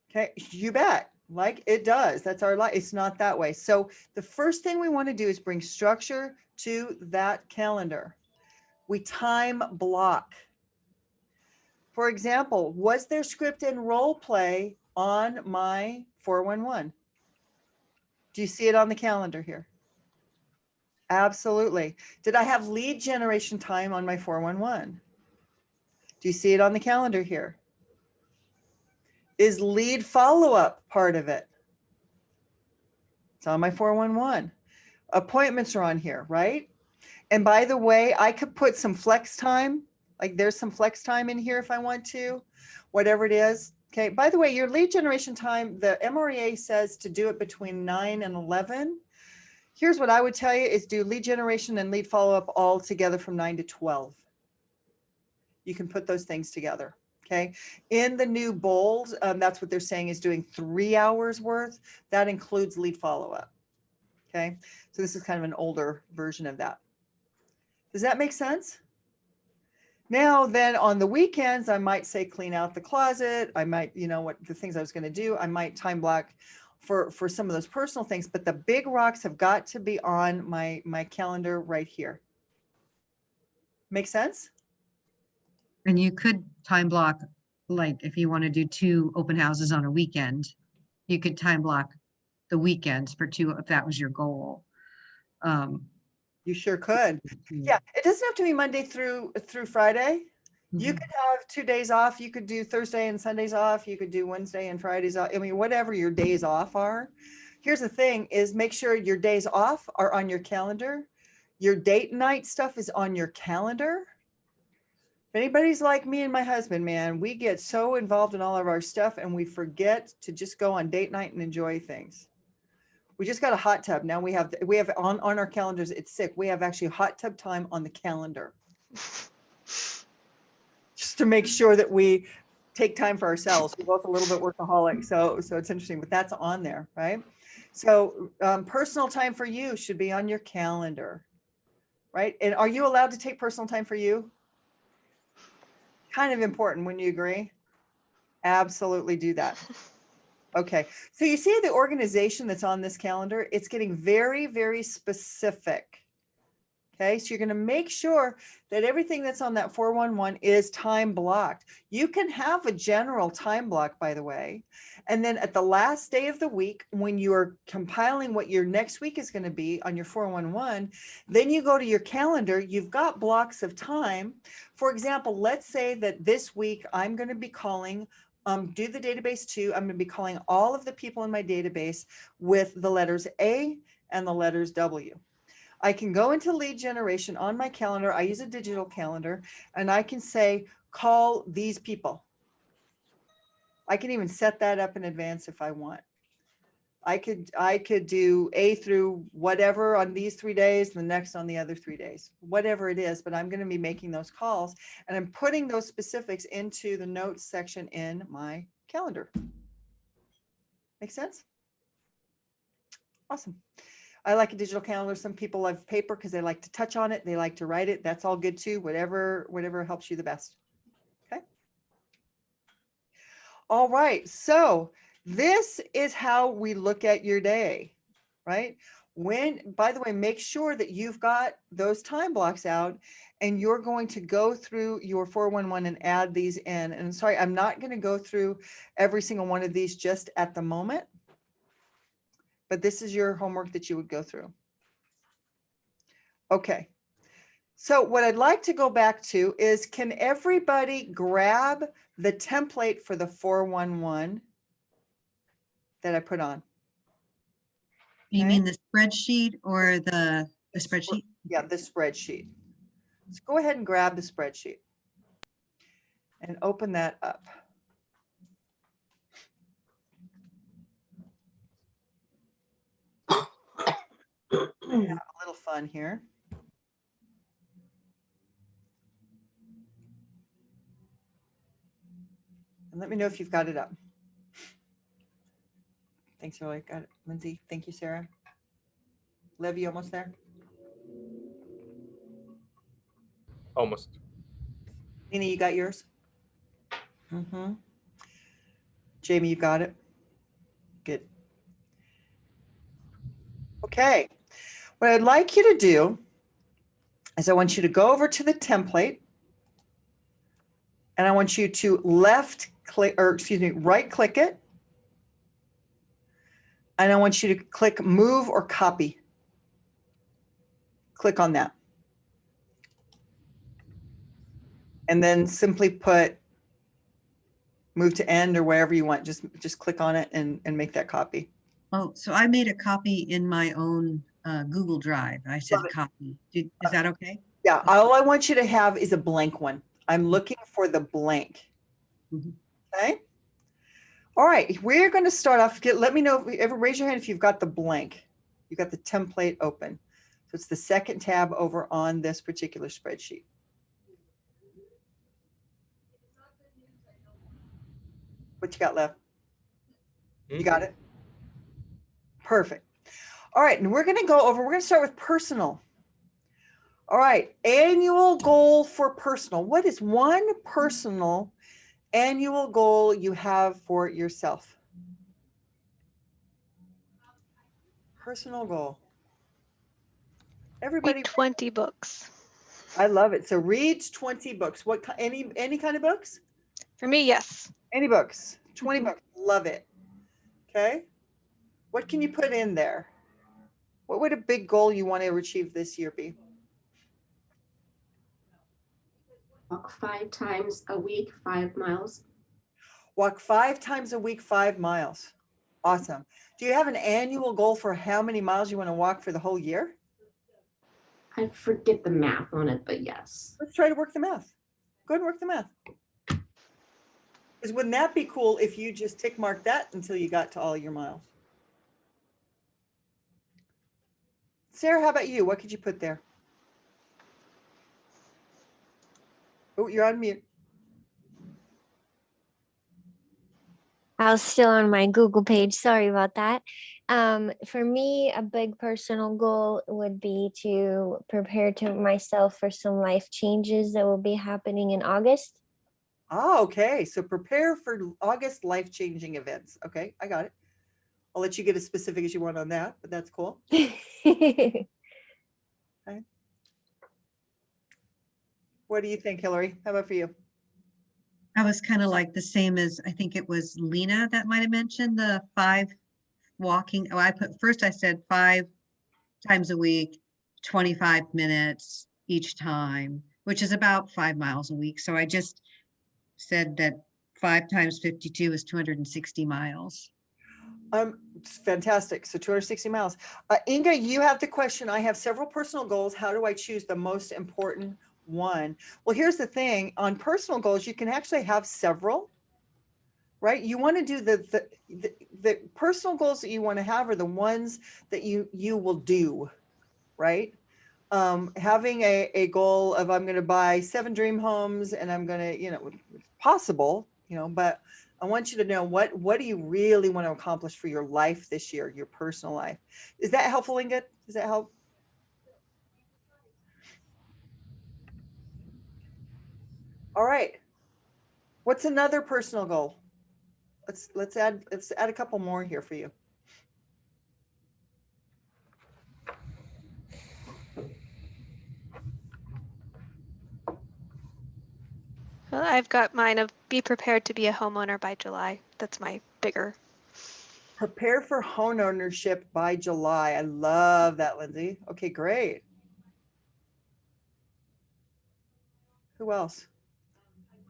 Okay. You bet. Like it does. That's our life. It's not that way. So the first thing we want to do is bring structure to that calendar. We time block. For example, was there script and role play on my 411? Do you see it on the calendar here? Absolutely. Did I have lead generation time on my 411? Do you see it on the calendar here? Is lead follow-up part of it? It's on my 411. Appointments are on here, right? And by the way, I could put some flex time, like there's some flex time in here if I want to, whatever it is. Okay, by the way, your lead generation time, the MREA says to do it between 9 and 11. Here's what I would tell you is do lead generation and lead follow-up all together from 9 to 12. You can put those things together, okay? In the new bold, that's what they're saying is doing 3 hours worth. That includes lead follow-up, okay? So this is kind of an older version of that. Does that make sense? Now then on the weekends, I might say clean out the closet. I might, you know, what the things I was going to do, I might time block for some of those personal things, but the big rocks have got to be on my calendar right here. Make sense? And you could time block, like if you want to do 2 open houses on a weekend, you could time block the weekends for 2 if that was your goal. You sure could. Yeah, it doesn't have to be Monday through Friday. You could have 2 days off. You could do Thursday and Sundays off. You could do Wednesday and Fridays off. I mean, whatever your days off are. Here's the thing is make sure your days off are on your calendar. Your date night stuff is on your calendar. If anybody's like me and my husband, man, we get so involved in all of our stuff and we forget to just go on date night and enjoy things. We just got a hot tub. Now we have on our calendars, it's sick. We have actually hot tub time on the calendar. Just to make sure that we take time for ourselves. We're both a little bit workaholic. So it's interesting, but that's on there, right? So personal time for you should be on your calendar, right? And are you allowed to take personal time for you? Kind of important, wouldn't you agree? Absolutely do that. Okay, so you see the organization that's on this calendar, it's getting very, very specific. Okay, so you're going to make sure that everything that's on that 411 is time blocked. You can have a general time block, by the way. And then at the last day of the week, when you're compiling what your next week is going to be on your 411, then you go to your calendar, you've got blocks of time. For example, let's say that this week I'm going to be calling, do the database 2, I'm going to be calling all of the people in my database with the letters A and the letters W. I can go into lead generation on my calendar. I use a digital calendar and I can say, call these people. I can even set that up in advance if I want. I could do A through whatever on these 3 days, the next on the other 3 days, whatever it is, but I'm going to be making those calls and I'm putting those specifics into the notes section in my calendar. Make sense? Awesome. I like a digital calendar. Some people have paper because they like to touch on it. They like to write it. That's all good too. Whatever helps you the best. Okay. All right. So this is how we look at your day, right? By the way, make sure that you've got those time blocks out and you're going to go through your 411 and add these in. And sorry, I'm not going to go through every single one of these just at the moment, but this is your homework that you would go through. Okay, so what I'd like to go back to is, can everybody grab the template for the 411 that I put on? You Okay. mean the spreadsheet or the spreadsheet? Yeah, the spreadsheet. Let's go ahead and grab the spreadsheet and open that up. Have a little fun here. And let me know if you've got it up. Thanks, Roy. Got it. Lindsay, thank you, Sarah. Lev, you almost there? Almost. Nina, you got yours? Mm-hmm. Jamie, you got it? Good. Okay. What I'd like you to do is I want you to go over to the template and I want you to right click it. And I want you to click move or copy. Click on that. And then simply put move to end or wherever you want. Just click on it and make that copy. Oh, so I made a copy in my own Google Drive. I said copy. Is that okay? Yeah, all I want you to have is a blank one. I'm looking for the blank. Okay. All right, we're going to start off. Let me know, raise your hand if you've got the blank. You've got the template open. So it's the second tab over on this particular spreadsheet. What you got left? You got it? Perfect. All right, and we're going to start with personal. All right, annual goal for personal. What is one personal annual goal you have for yourself? Personal goal. Everybody. Read 20 books. I love it. So read 20 books. Any kind of books? For me, yes. Any books. 20 books. Love it. Okay. What can you put in there? What would a big goal you want to achieve this year be? Walk 5 times a week, 5 miles. Walk 5 times a week, 5 miles. Awesome. Do you have an annual goal for how many miles you want to walk for the whole year? I forget the math on it, but yes. Let's try to work the math. Go ahead and work the math. Because wouldn't that be cool if you just tick mark that until you got to all your miles? Sarah, how about you? What could you put there? Oh, you're on mute. I was still on my Google page. Sorry about that. For me, a big personal goal would be to prepare to myself for some life changes that will be happening in August. Oh, okay. So prepare for August life-changing events. Okay, I got it. I'll let you get as specific as you want on that, but that's cool. Okay. What do you think, Hillary? How about for you? I was kind of like the same as, I think it was Lena that might have mentioned the 5 walking. Oh, I said 5 times a week, 25 minutes each time, which is about 5 miles a week. So I just said that 5 times 52 is 260 miles. It's fantastic. So 260 miles. Inga, you have the question. I have several personal goals. How do I choose the most important one? Well, here's the thing. On personal goals, you can actually have several, right? You want to do the personal goals that you want to have are the ones that you will do, right? Having a goal of I'm going to buy 7 dream homes and I'm going to, it's possible, but I want you to know what do you really want to accomplish for your life this year, your personal life. Is that helpful, Inga? Does that help? All right. What's another personal goal? Let's add a couple more here for you. Well, I've got mine of be prepared to be a homeowner by July. That's my bigger. Prepare for home ownership by July. I love that, Lindsay. Okay, great. Who else?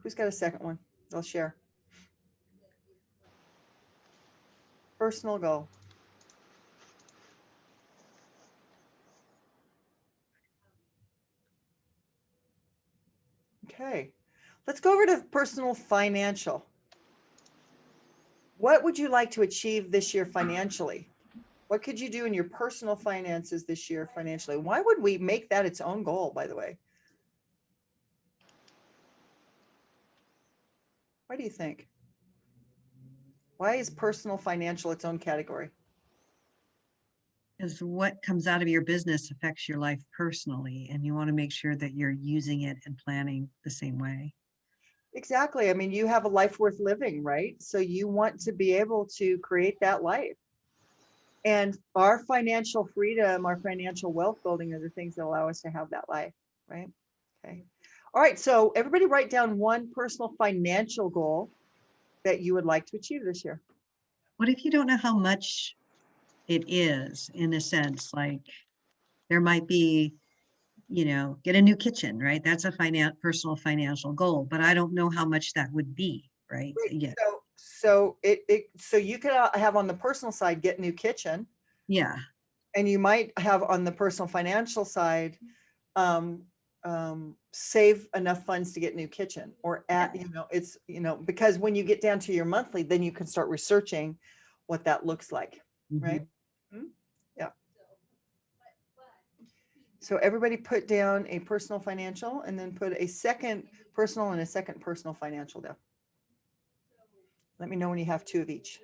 Who's got a second one? I'll share. Personal goal. Okay, let's go over to personal financial. What would you like to achieve this year financially? What could you do in your personal finances this year financially? Why would we make that its own goal, by the way? Why do you think? Why is personal financial its own category? Because what comes out of your business affects your life personally, and you want to make sure that you're using it and planning the same way. Exactly. I mean, you have a life worth living, right? So you want to be able to create that life. And our financial freedom, our financial wealth building are the things that allow us to have that life, right? Okay. All right. So everybody write down one personal financial goal that you would like to achieve this year. What if you don't know how much it is, in a sense? Like there might be, get a new kitchen, right? That's a personal financial goal, but I don't know how much that would be, right? Yeah. So you could have on the personal side, get new kitchen. Yeah. And you might have on the personal financial side, save enough funds to get new kitchen, or because when you get down to your monthly, then you can start researching what that looks like, right? Mm-hmm. Yeah. So everybody put down a personal financial and then put a second personal and a second personal financial down. Let me know when you have 2 of each.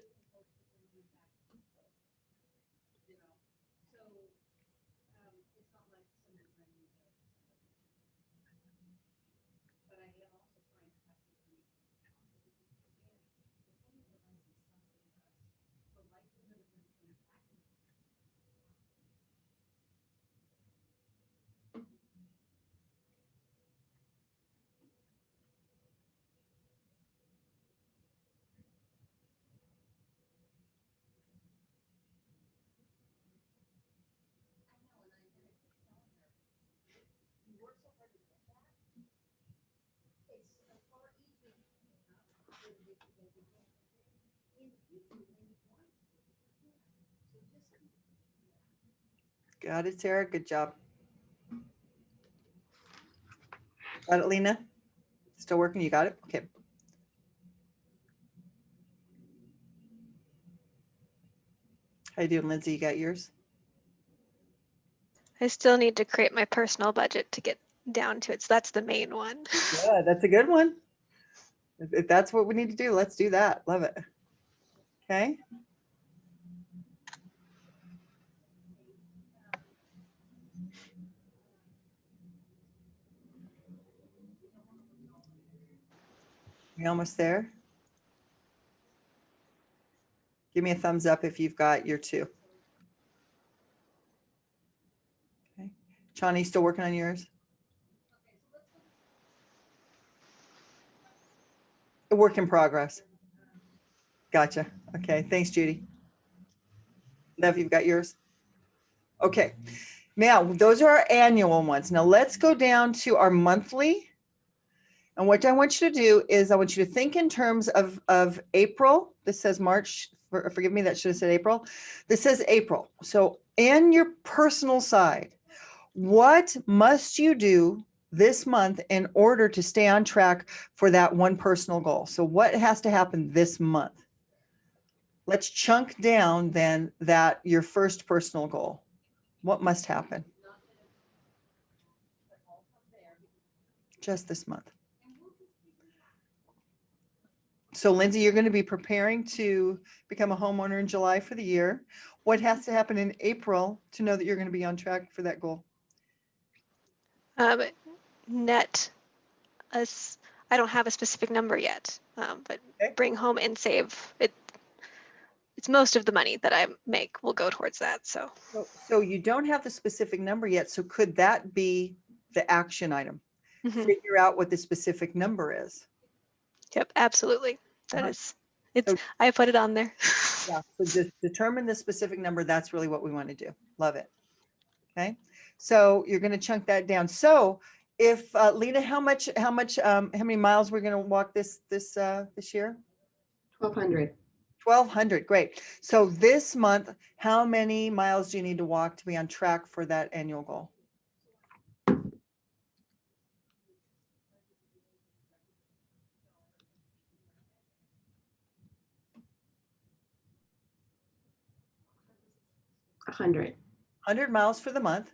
Got it, Sarah. Good job. Got it, Lena? Still working? You got it? Okay. How you doing, Lindsay? You got yours? I still need to create my personal budget to get down to it. So that's the main one. Yeah, that's a good one. If that's what we need to do, let's do that. Love it. Okay. You almost there? Give me a thumbs up if you've got your 2. Okay. Chani, still working on yours? A work in progress. Gotcha. Okay. Thanks, Judy. Nev, you've got yours? Okay. Now, those are our annual ones. Now let's go down to our monthly. And what I want you to do is I want you to think in terms of April. This says March. Forgive me, that should have said April. This says April. So in your personal side, what must you do this month in order to stay on track for that one personal goal? So what has to happen this month? Let's chunk down then that your first personal goal. What must happen? Just this month. So Lindsay, you're going to be preparing to become a homeowner in July for the year. What has to happen in April to know that you're going to be on track for that goal? Net us. I don't have a specific number yet, but bring home and save it. It's most of the money that I make will go towards that. So you don't have the specific number yet. So could that be the action item? Mhm. Figure out what the specific number is. Yep, absolutely. That Uh-huh. is, it's, I put it on there. Yeah, so just determine the specific number. That's really what we want to do. Love it. Okay, so you're going to chunk that down. So if Lena, how many miles we're going to walk this year? 1,200. 1,200. Great. So this month, how many miles do you need to walk to be on track for that annual goal? $100. 100 miles for the month.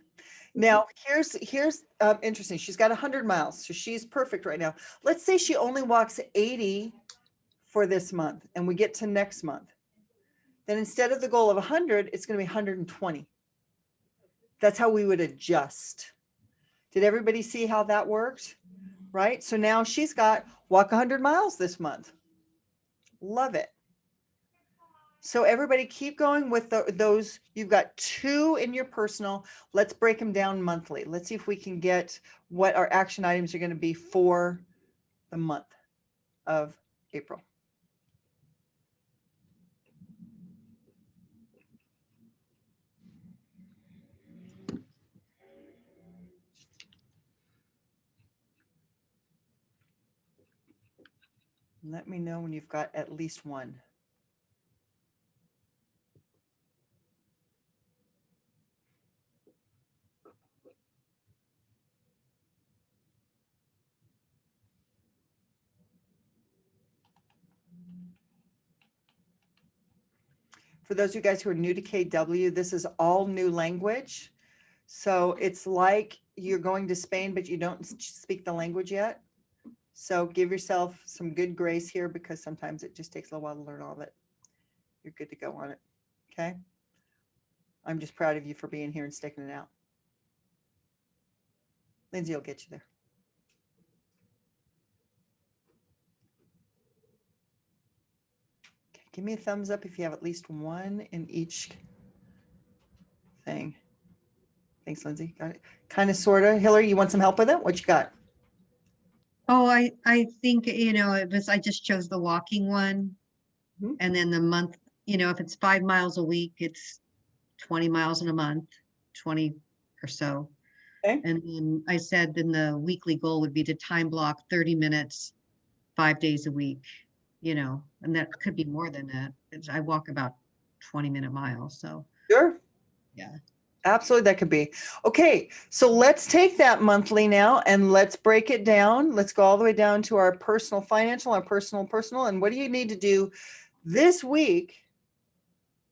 Now, here's interesting. She's got 100 miles, so she's perfect right now. Let's say she only walks 80 for this month, and we get to next month. Then instead of the goal of 100, it's going to be 120. That's how we would adjust. Did everybody see how that worked? Right? So now she's got walk 100 miles this month. Love it. So everybody keep going with those. You've got 2 in your personal. Let's break them down monthly. Let's see if we can get what our action items are going to be for the month of April. Let me know when you've got at least one. For those of you guys who are new to KW, this is all new language. So it's like you're going to Spain, but you don't speak the language yet. So give yourself some good grace here because sometimes it just takes a little while to learn all of it. You're good to go on it. Okay. I'm just proud of you for being here and sticking it out. Lindsay will get you there. Okay, give me a thumbs up if you have at least one in each thing. Thanks, Lindsay. Got it. Kind of, sort of. Hillary, you want some help with it? What you got? Oh, I think, I just chose the walking one. Mhm. And then the month, if it's 5 miles a week, it's 20 miles in a month, 20 or so. Okay. And then I said then the weekly goal would be to time block 30 minutes, 5 days a week, and that could be more than that. I walk about 20-minute miles. So Sure. yeah. Absolutely, that could be. Okay, so let's take that monthly now and let's break it down. Let's go all the way down to our personal financial, our personal. And what do you need to do this week?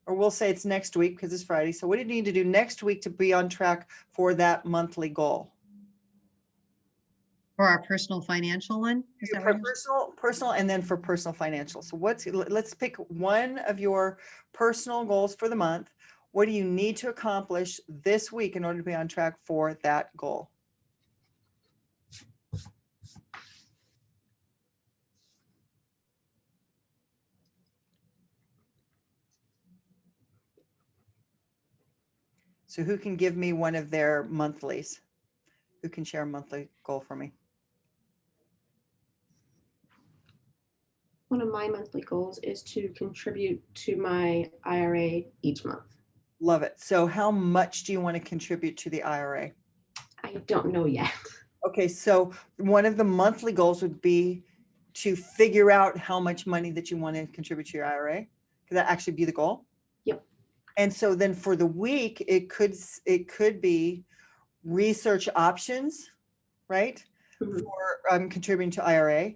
Or we'll say it's next week because it's Friday. So what do you need to do next week to be on track for that monthly goal? For our personal financial one? Is that For right? personal, and then for personal financial. So let's pick one of your personal goals for the month. What do you need to accomplish this week in order to be on track for that goal? So who can give me one of their monthlies? Who can share a monthly goal for me? One of my monthly goals is to contribute to my IRA each month. Love it. So how much do you want to contribute to the IRA? I don't know yet. Okay, so one of the monthly goals would be to figure out how much money that you want to contribute to your IRA. Could that actually be the goal? Yep. And so then for the week, it could be research options, right? Mhm. For contributing to IRA,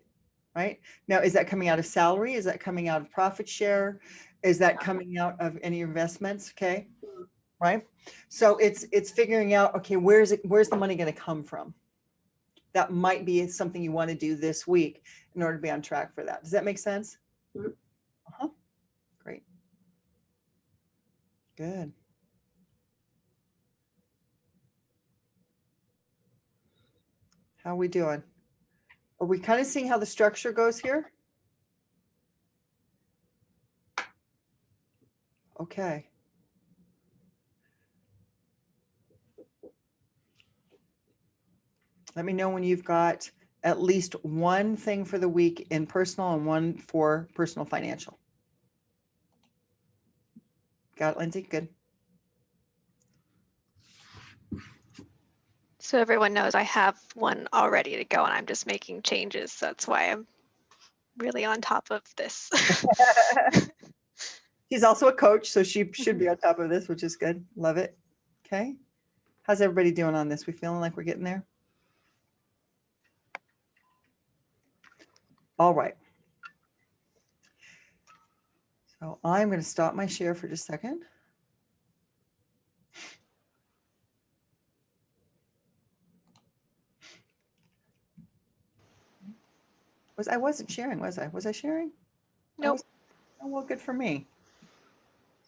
right? Now, is that coming out of salary? Is that coming out of profit share? Is that coming out of any investments? Okay, right? So it's figuring out, okay, where's the money going to come from? That might be something you want to do this week in order to be on track for that. Does that make sense? Mhm. Uh-huh. Great. Good. How are we doing? Are we kind of seeing how the structure goes here? Okay. Let me know when you've got at least one thing for the week in personal and one for personal financial. Got it, Lindsay? Good. So everyone knows I have one all ready to go and I'm just making changes. That's why I'm really on top of this. She's also a coach, so she should be on top of this, which is good. Love it. Okay. How's everybody doing on this? We feeling like we're getting there? All right. So I'm going to stop my share for just a second. I wasn't sharing, was I? Was I sharing? Nope. Oh, well, good for me.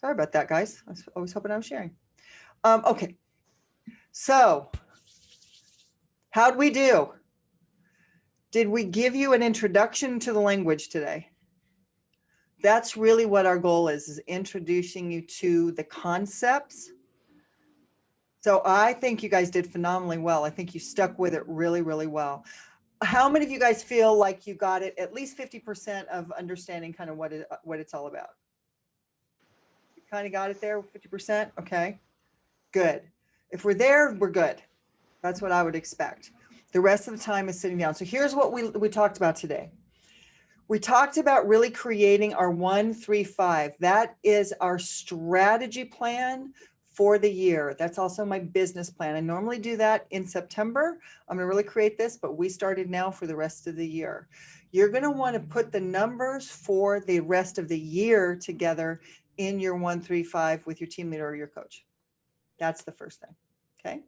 Sorry about that, guys. I was hoping I was sharing. Okay. So how'd we do? Did we give you an introduction to the language today? That's really what our goal is introducing you to the concepts. So I think you guys did phenomenally well. I think you stuck with it really, really well. How many of you guys feel like you got it at least 50% of understanding kind of what it's all about? You kind of got it there, 50%? Okay, good. If we're there, we're good. That's what I would expect. The rest of the time is sitting down. So here's what we talked about today. We talked about really creating our 1-3-5. That is our strategy plan for the year. That's also my business plan. I normally do that in September. I'm gonna really create this, but we started now for the rest of the year. You're gonna wanna put the numbers for the rest of the year together in your 1-3-5 with your team leader or your coach. That's the first thing, okay?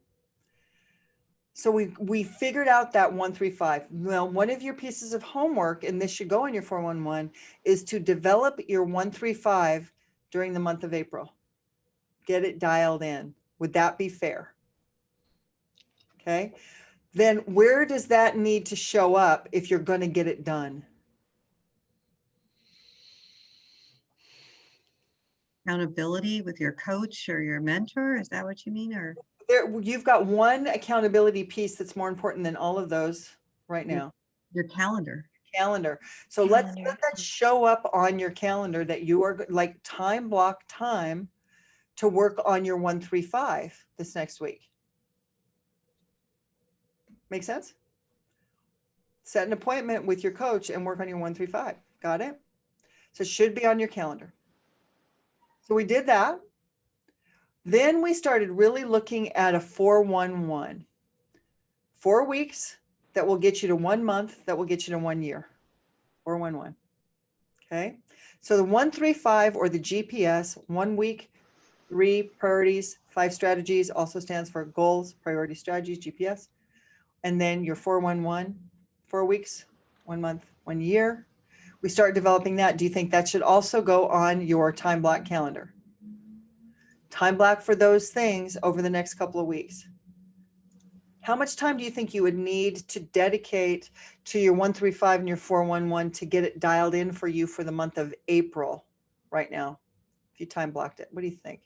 So we figured out that 1-3-5. Well, one of your pieces of homework, and this should go in your 411, is to develop your 1-3-5 during the month of April. Get it dialed in. Would that be fair? Okay. Then where does that need to show up if you're going to get it done? Accountability with your coach or your mentor? Is that what you mean? Or You've got one accountability piece that's more important than all of those right now. Your calendar. Calendar. So let's let that show up on your calendar that you are like block time to work on your 1-3-5 this next week. Make sense? Set an appointment with your coach and work on your 1-3-5. Got it? So it should be on your calendar. So we did that. Then we started really looking at a 4-1-1. 4 weeks that will get you to 1 month, that will get you to 1 year. 4-1-1. Okay. So the 1-3-5 or the GPS, 1 week, 3 priorities, 5 strategies, also stands for goals, priority strategies, GPS. and then your 411, 4 weeks, 1 month, 1 year. We start developing that. Do you think that should also go on your time block calendar? Time block for those things over the next couple of weeks. How much time do you think you would need to dedicate to your 135 and your 411 to get it dialed in for you for the month of April right now? If you time blocked it, what do you think?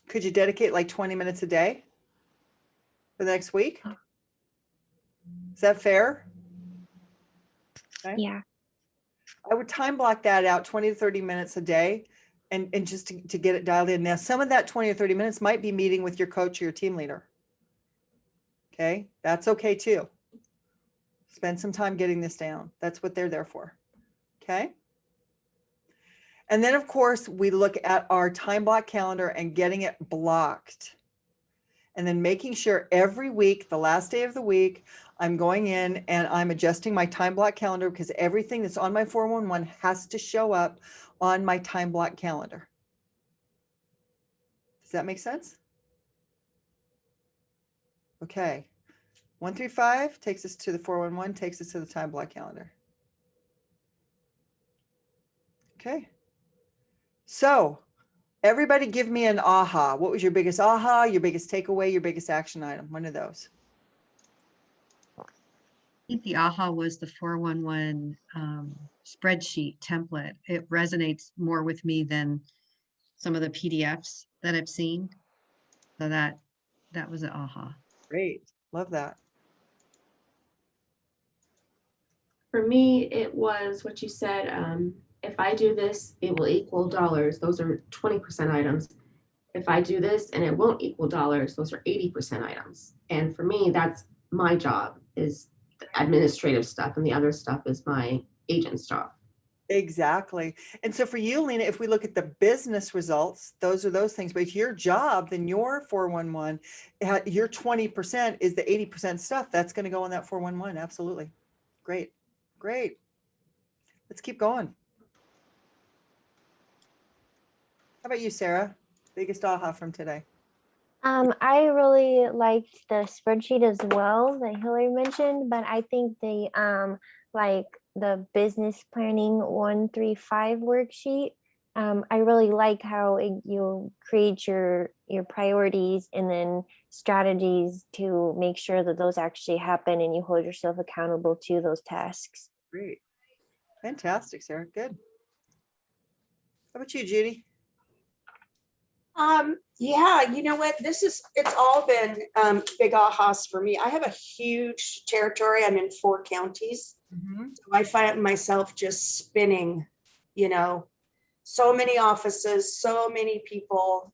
Could you dedicate like 20 minutes a day for the next week? Is that fair? Okay. Yeah. I would time block that out 20 to 30 minutes a day and just to get it dialed in. Now, some of that 20 or 30 minutes might be meeting with your coach or your team leader. Okay, that's okay too. Spend some time getting this down. That's what they're there for. Okay. And then of course, we look at our time block calendar and getting it blocked. And then making sure every week, the last day of the week, I'm going in and I'm adjusting my time block calendar because everything that's on my 411 has to show up on my time block calendar. Does that make sense? Okay. 135 takes us to the 411, takes us to the time block calendar. Okay. So everybody give me an aha. What was your biggest aha, your biggest takeaway, your biggest action item? One of those. I think the aha was the 411 spreadsheet template. It resonates more with me than some of the PDFs that I've seen. So that was an aha. Great. Love that. For me, it was what you said. If I do this, it will equal dollars. Those are 20% items. If I do this and it won't equal dollars, those are 80% items. And for me, that's my job, is the administrative stuff, and the other stuff is my agent's job. Exactly. And so for you, Lena, if we look at the business results, those are those things. But if your job, then your 411, your 20% is the 80% stuff. That's going to go on that 411. Absolutely. Great. Great. Let's keep going. How about you, Sarah? Biggest aha from today? I really liked the spreadsheet as well that Hillary mentioned, but I think the like the business planning 135 worksheet. I really like how you create your priorities and then strategies to make sure that those actually happen and you hold yourself accountable to those tasks. Great. Fantastic, Sarah. Good. How about you, Judy? Yeah, you know what? It's all been big ahas for me. I have a huge territory. I'm in 4 counties. So I find myself just spinning, so many offices, so many people.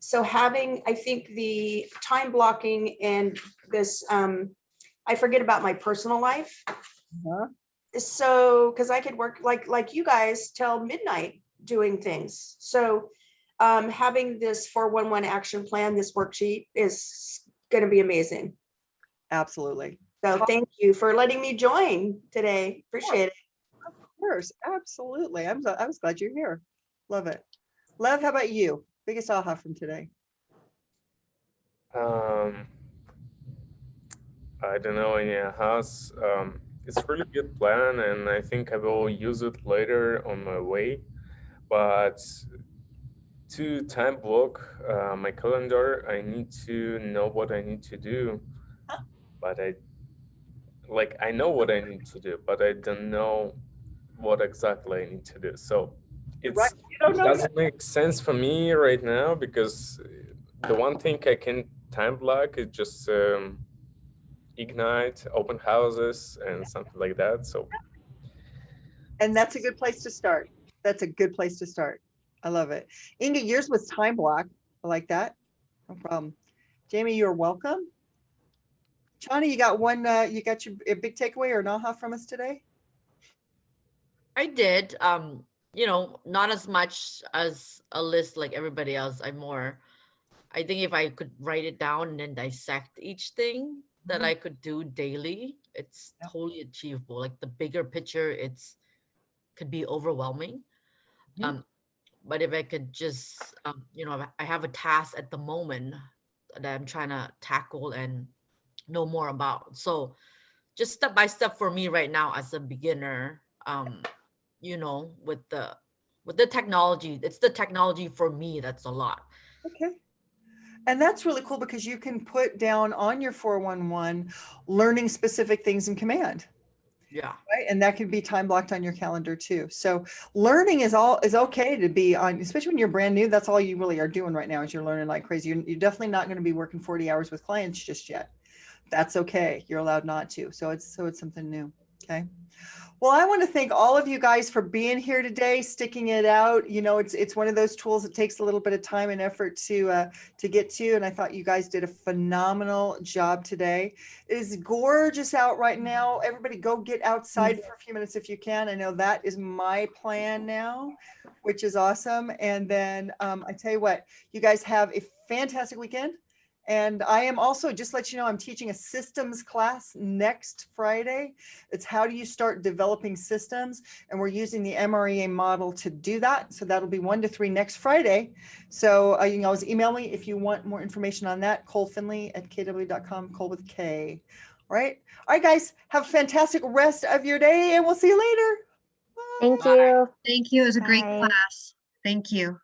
So having, I think, the time blocking and this, I forget about my personal life. So, because I could work like you guys till midnight doing things. So having this 411 action plan, this worksheet is going to be amazing. Absolutely. So thank you for letting me join today. Appreciate it. Of course. Absolutely. I was glad you're here. Love it. Lev, how about you? Biggest aha from today? I don't know any ahas. It's a really good plan, and I think I will use it later on my way. But to time block my calendar, I need to know what I need to do. But I know what I need to do, but I don't know what exactly I need to do. So it doesn't make sense for me right now, because the one thing I can time block is just Ignite, open houses, and something like that. So, and that's a good place to start. That's a good place to start. I love it. Inga, yours was time block. I like that. No problem. Jamie, you're welcome. Chani, you got one, you got your a big takeaway or an aha from us today? I did. Not as much as a list like everybody else. I think if I could write it down and then dissect each thing that I could do daily, It's Yep. totally achievable. Like the bigger picture, could be overwhelming. Mhm. But if I could just, I have a task at the moment that I'm trying to tackle and know more about. So just step by step for me right now as a beginner, with the technology, it's the technology for me that's a lot. Okay. And that's really cool because you can put down on your 411 learning specific things in command. Yeah. Right. And that can be time blocked on your calendar too. So learning is okay to be on, especially when you're brand new. That's all you really are doing right now is you're learning like crazy. You're definitely not going to be working 40 hours with clients just yet. That's okay. You're allowed not to. So it's something new. Okay. Well, I want to thank all of you guys for being here today, sticking it out. You know, it's one of those tools that takes a little bit of time and effort to get to. And I thought you guys did a phenomenal job today. It is gorgeous out right now. Everybody go get outside for a few minutes if you can. I know that is my plan now, which is awesome. And then I tell you what, you guys have a fantastic weekend. And I am also, just let you know, I'm teaching a systems class next Friday. It's how do you start developing systems? And we're using the MREA model to do that. So that'll be 1 to 3 next Friday. So you can always email me if you want more information on that. Kole Finley at kw.com, Kole with K. All right. All right, guys, have a fantastic rest of your day and we'll see you later. Thank you. Thank you. It was a great Bye. class. Thank you.